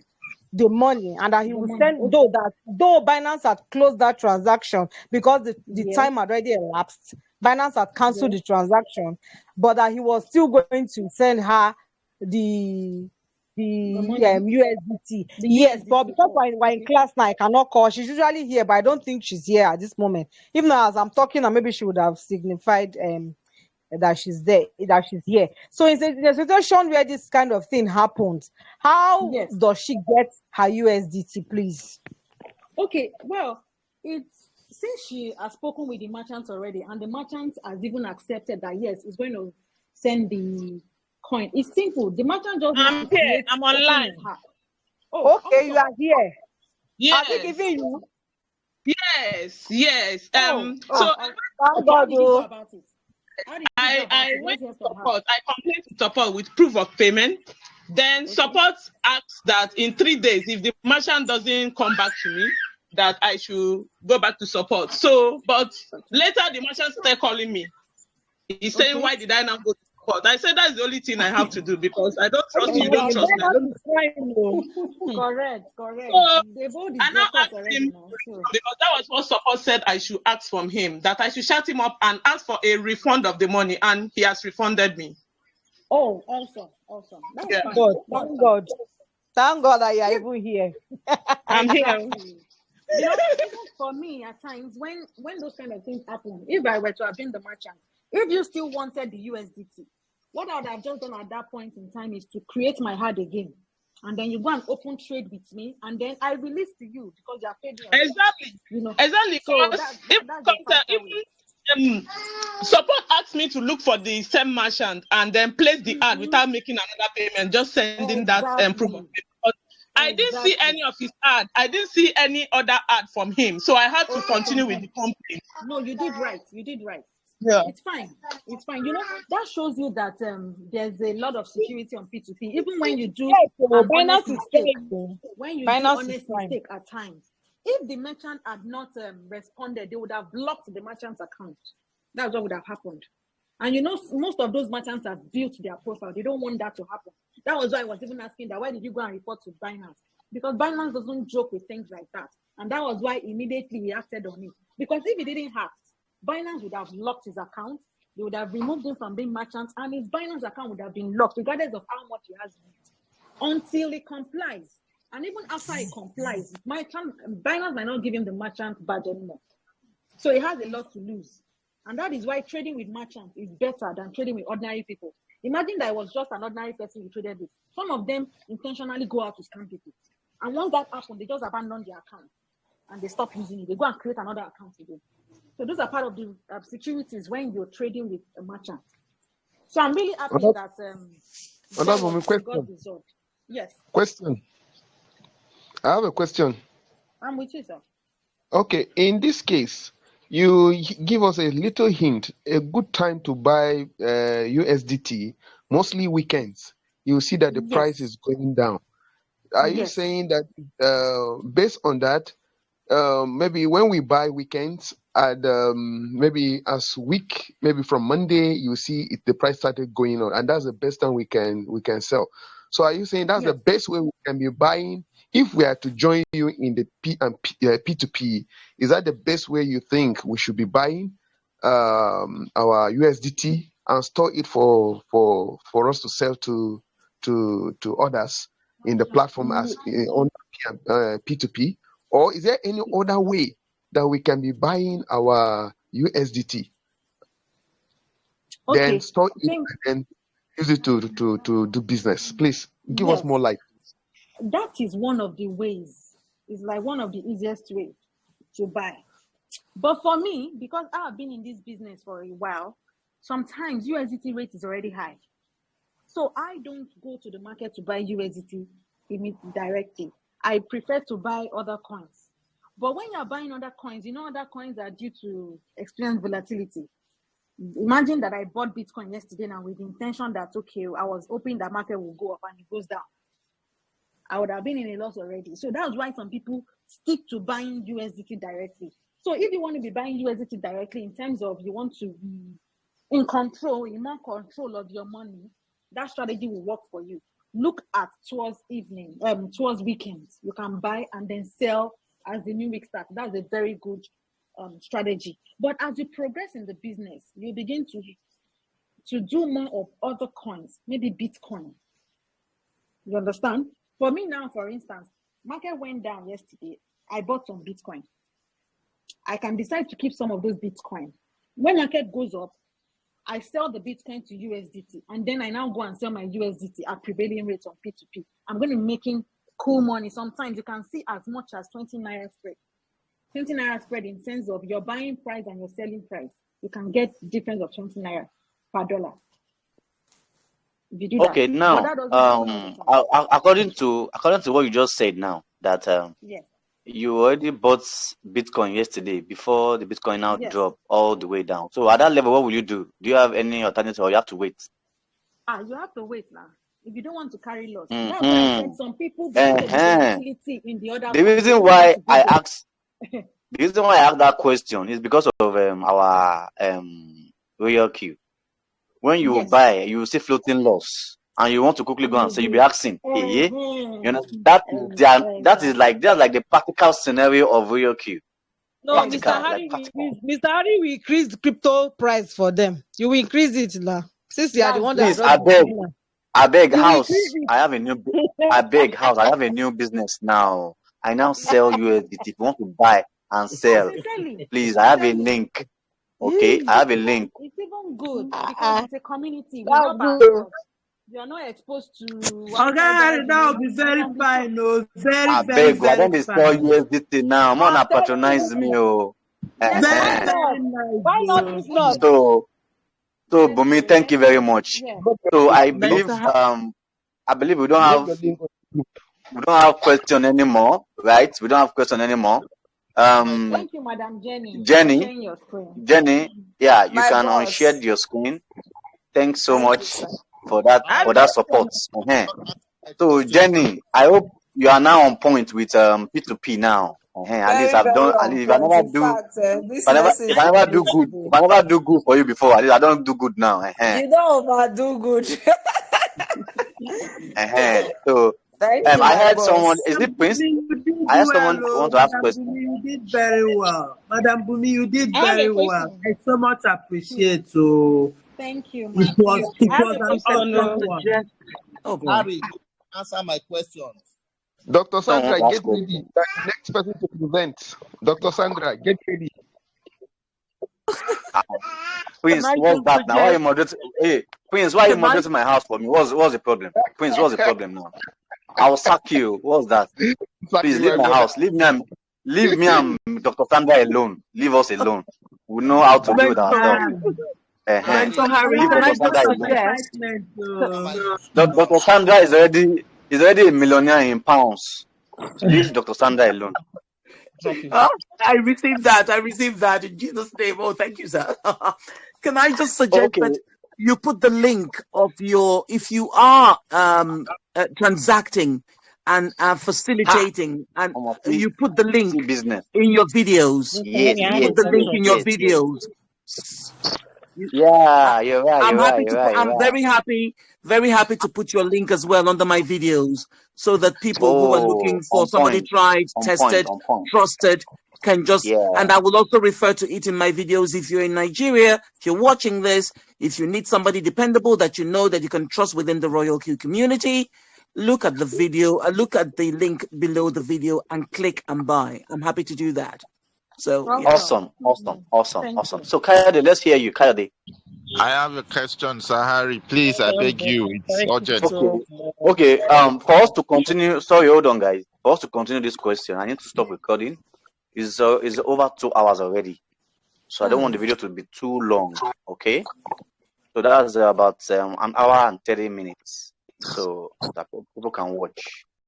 the money and that he would send, though Binance had closed that transaction because the time had already elapsed. Binance had cancelled the transaction, but that he was still going to send her the USDT. Yes, but because we're in class now, I cannot call. She's usually here, but I don't think she's here at this moment. Even though as I'm talking, and maybe she would have signified that she's there, that she's here. So in a situation where this kind of thing happens, how does she get her USDT, please? Okay, well, since she has spoken with the merchants already, and the merchant has even accepted that yes, it's going to send the coin. It's simple. The merchant just needs to create. I'm online. Oh, Okay, you awesome. are here. Have we Yes. given you? Yes. So thank Okay, how God. did you go about it? How did you go I about it? went Let's hear to from her. support. I complained to support with proof of payment. Then Okay. support asked that in 3 days, if the merchant doesn't come back to me, that I should go back to support. So, but later the merchant started calling me. He's saying, Okay. why did I now go to support? I said, that's the only thing I have to do because I don't trust you. You don't trust me. I don't. Correct. So They both I is now blockers asked already him now. So. because that was what support said I should ask from him, that I should shut him up and ask for a refund of the money, and he has refunded me. Oh, awesome. That's Yeah. fine. God, That's thank fine. God. Thank God that you are even here. I'm here. Exactly. Even for me, at times when those kind of things happen, if I were to have been the merchant, if you still wanted the USDT, what I would have just done at that point in time is to create my card again, and then you go and open trade with me, and then I release to you because you are paid me already. Exactly. You know. Exactly. So Because that's the faster way. even support asked me to look for the same merchant and then place the ad without making another payment, just sending that proof of Exactly. payment. But I didn't see any of his ad. I didn't see any other ad from him. So I had to Okay, continue from with him. the company. No, you did right. Yeah. It's fine. You know, that shows you that there's a lot of security on P2P. Even when you do Yes, so an honest Binance is mistake, fine. when you do Binance is honest fine. mistake at times, if the merchant had not responded, they would have blocked the merchant's account. That's what would have happened. And you know, most of those merchants have built their profile. They don't want that to happen. That was why I was even asking that, why did you go and report to Binance? Because Binance doesn't joke with things like that. And that was why immediately he acted on it. Because if he didn't act, Binance would have locked his account. They would have removed him from being merchant, and his Binance account would have been locked, regardless of how much he has in it, until he complies. And even after he complies, Binance might not give him the merchant badge anymore. So he has a lot to lose. And that is why trading with merchants is better than trading with ordinary people. Imagine that it was just an ordinary person you traded with. Some of them intentionally go out to scam people. And once that happens, they just abandon their account and they stop using it. They go and create another account again. So those are part of the securities when you're trading with a merchant. So I'm really happy that that got resolved. Yes. Question. I have a question. I'm with you, sir. Okay, in this case, you give us a little hint, a good time to buy USDT, mostly weekends. You see that the price is going down. Are you saying that based on that, maybe when we buy weekends and maybe as week, maybe from Monday, you see the price started going on, and that's the best time we can sell. So are you saying that's the best way we can be buying? If we are to join you in the P2P, is that the best way you think we should be buying our USDT and store it for us to sell to others in the platform as on P2P? Or is there any other way that we can be buying our USDT, then store it and use it to do business? Please give us more light. That is one of the ways. It's like one of the easiest ways to buy. But for me, because I've been in this business for a while, sometimes USDT rate is already high. So I don't go to the market to buy USDT directly. I prefer to buy other coins. But when you're buying other coins, you know other coins are due to experience volatility. Imagine that I bought Bitcoin yesterday and with the intention that, okay, I was hoping that market will go up and it goes down. I would have been in a loss already. So that's why some people stick to buying USDT directly. So if you want to be buying USDT directly in terms of you want to be in more control of your money, that strategy will work for you. Look at towards weekends. You can buy and then sell as the new week starts. That's a very good strategy. But as you progress in the business, you begin to do more of other coins, maybe Bitcoin. You understand? For me now, for instance, market went down yesterday. I bought some Bitcoin. I can decide to keep some of those Bitcoin. When market goes up, I sell the Bitcoin to USDT, and then I now go and sell my USDT at prevailing rates on P2P. I'm going to be making cool money. Sometimes you can see as much as 20 naira spread. 20 naira spread in sense of your buying price and your selling price. You can get difference of 20 naira per dollar. if you do that. Okay, But now, that doesn't happen all the time. according to what you just said now, that Yes. you already bought Bitcoin yesterday before the Bitcoin now Yes. drop all the way down. So at that level, what will you do? Do you have any alternative, or you have to wait? You have to wait now. If you don't want to carry loss. Mm-hmm. That's why I said some people, because of the volatility in the other The one, reason why I asked that question is because of our ROYALQ. When you buy, you see floating loss, and you want to quickly go and say, you'll be asking, hey, you know, that's like the practical scenario of ROYALQ. No, Practical, Mr. like Harry, practical. Mr. Harry will increase the crypto price for them. You will increase it now. Since you are the one that Please, brought the I beg you will house. increase it. I have a new. I beg house. I have a new business now. I now sell USDT. If you want to buy and sell, Sincerely, please, I have a link. Okay, I have a link. It's even good because it's a community. We That's help good. ourselves. You are not exposed to Okay, that will be very fine. Oh, very, I very, beg, I very don't sell fine. USDT now. I'm gonna patronize me. Oh, Yes, why Very, not? very nice. Why not? Oh. If not? so Bumi, thank you very much. So I believe we don't have question anymore, right? We don't have question anymore. Thank you, Madam Jenny. Jenny, Your screen. yeah, you My can boss. unshare your screen. Thanks so Thank you, much sir. for that support. So Jenny, I hope you are now on point with P2P now. At least Very, I've very done. At on least point. In fact, this lesson if I never do good, if I never do good for you before, at least I don't do good now. you don't overdo good. So Thank you, I my heard boss. someone. Is it Prince? You did I heard well, someone want to ask Madam question. Bumi, you did very well. Madam Bumi, you did I have very a well. question. I so much appreciate. So Thank you, it ma. was I have a an question. awesome one. Oh, go on. Harry, you answer my questions. Dr. Someone Sandra, want to get ask ready. question. The next person to present. Dr. Sandra, get ready. Can Prince, I what's just that now? Why are you suggest? moderating? Hey, Prince, why are you Can I? moderating my house for me? What's the problem? Prince, what's the problem now? I'll sack you. What's that? Thank Please you, leave my my brother. house. Leave me and Dr. Sandra alone. Leave us alone. We know how to deal with ourselves. Mentor Harry, Leave can I Dr. just Sandra Of alone. suggest? excitement. Dr. Sandra is already a millionaire in pounds. Leave Dr. Sandra alone. I received that in Jesus' name. Oh, thank you, sir. Can I just suggest that you put the link of if you are transacting and facilitating, and you put the link business in your videos. Yes, Put the link in your videos. Yeah, you're right. I'm happy to. You're I'm right. very happy to put your link as well under my videos, so that people who are looking for On somebody point. tried, On tested, point. trusted can just. Yeah. And I will also refer to it in my videos. If you're in Nigeria, if you're watching this, if you need somebody dependable that you know that you can trust within the ROYALQ community, look at the video. Look at the link below the video and click and buy. I'm happy to do that. So yes. Awesome. So Kayode, let's hear you, Kayode. I have a question, Sahari. Please, I beg you. It's urgent. Okay. For us to continue, sorry, hold on, guys. For us to continue this question, I need to stop recording. It's over 2 hours already, so I don't want the video to be too long. Okay. So that's about an hour and 30 minutes, so that people can watch.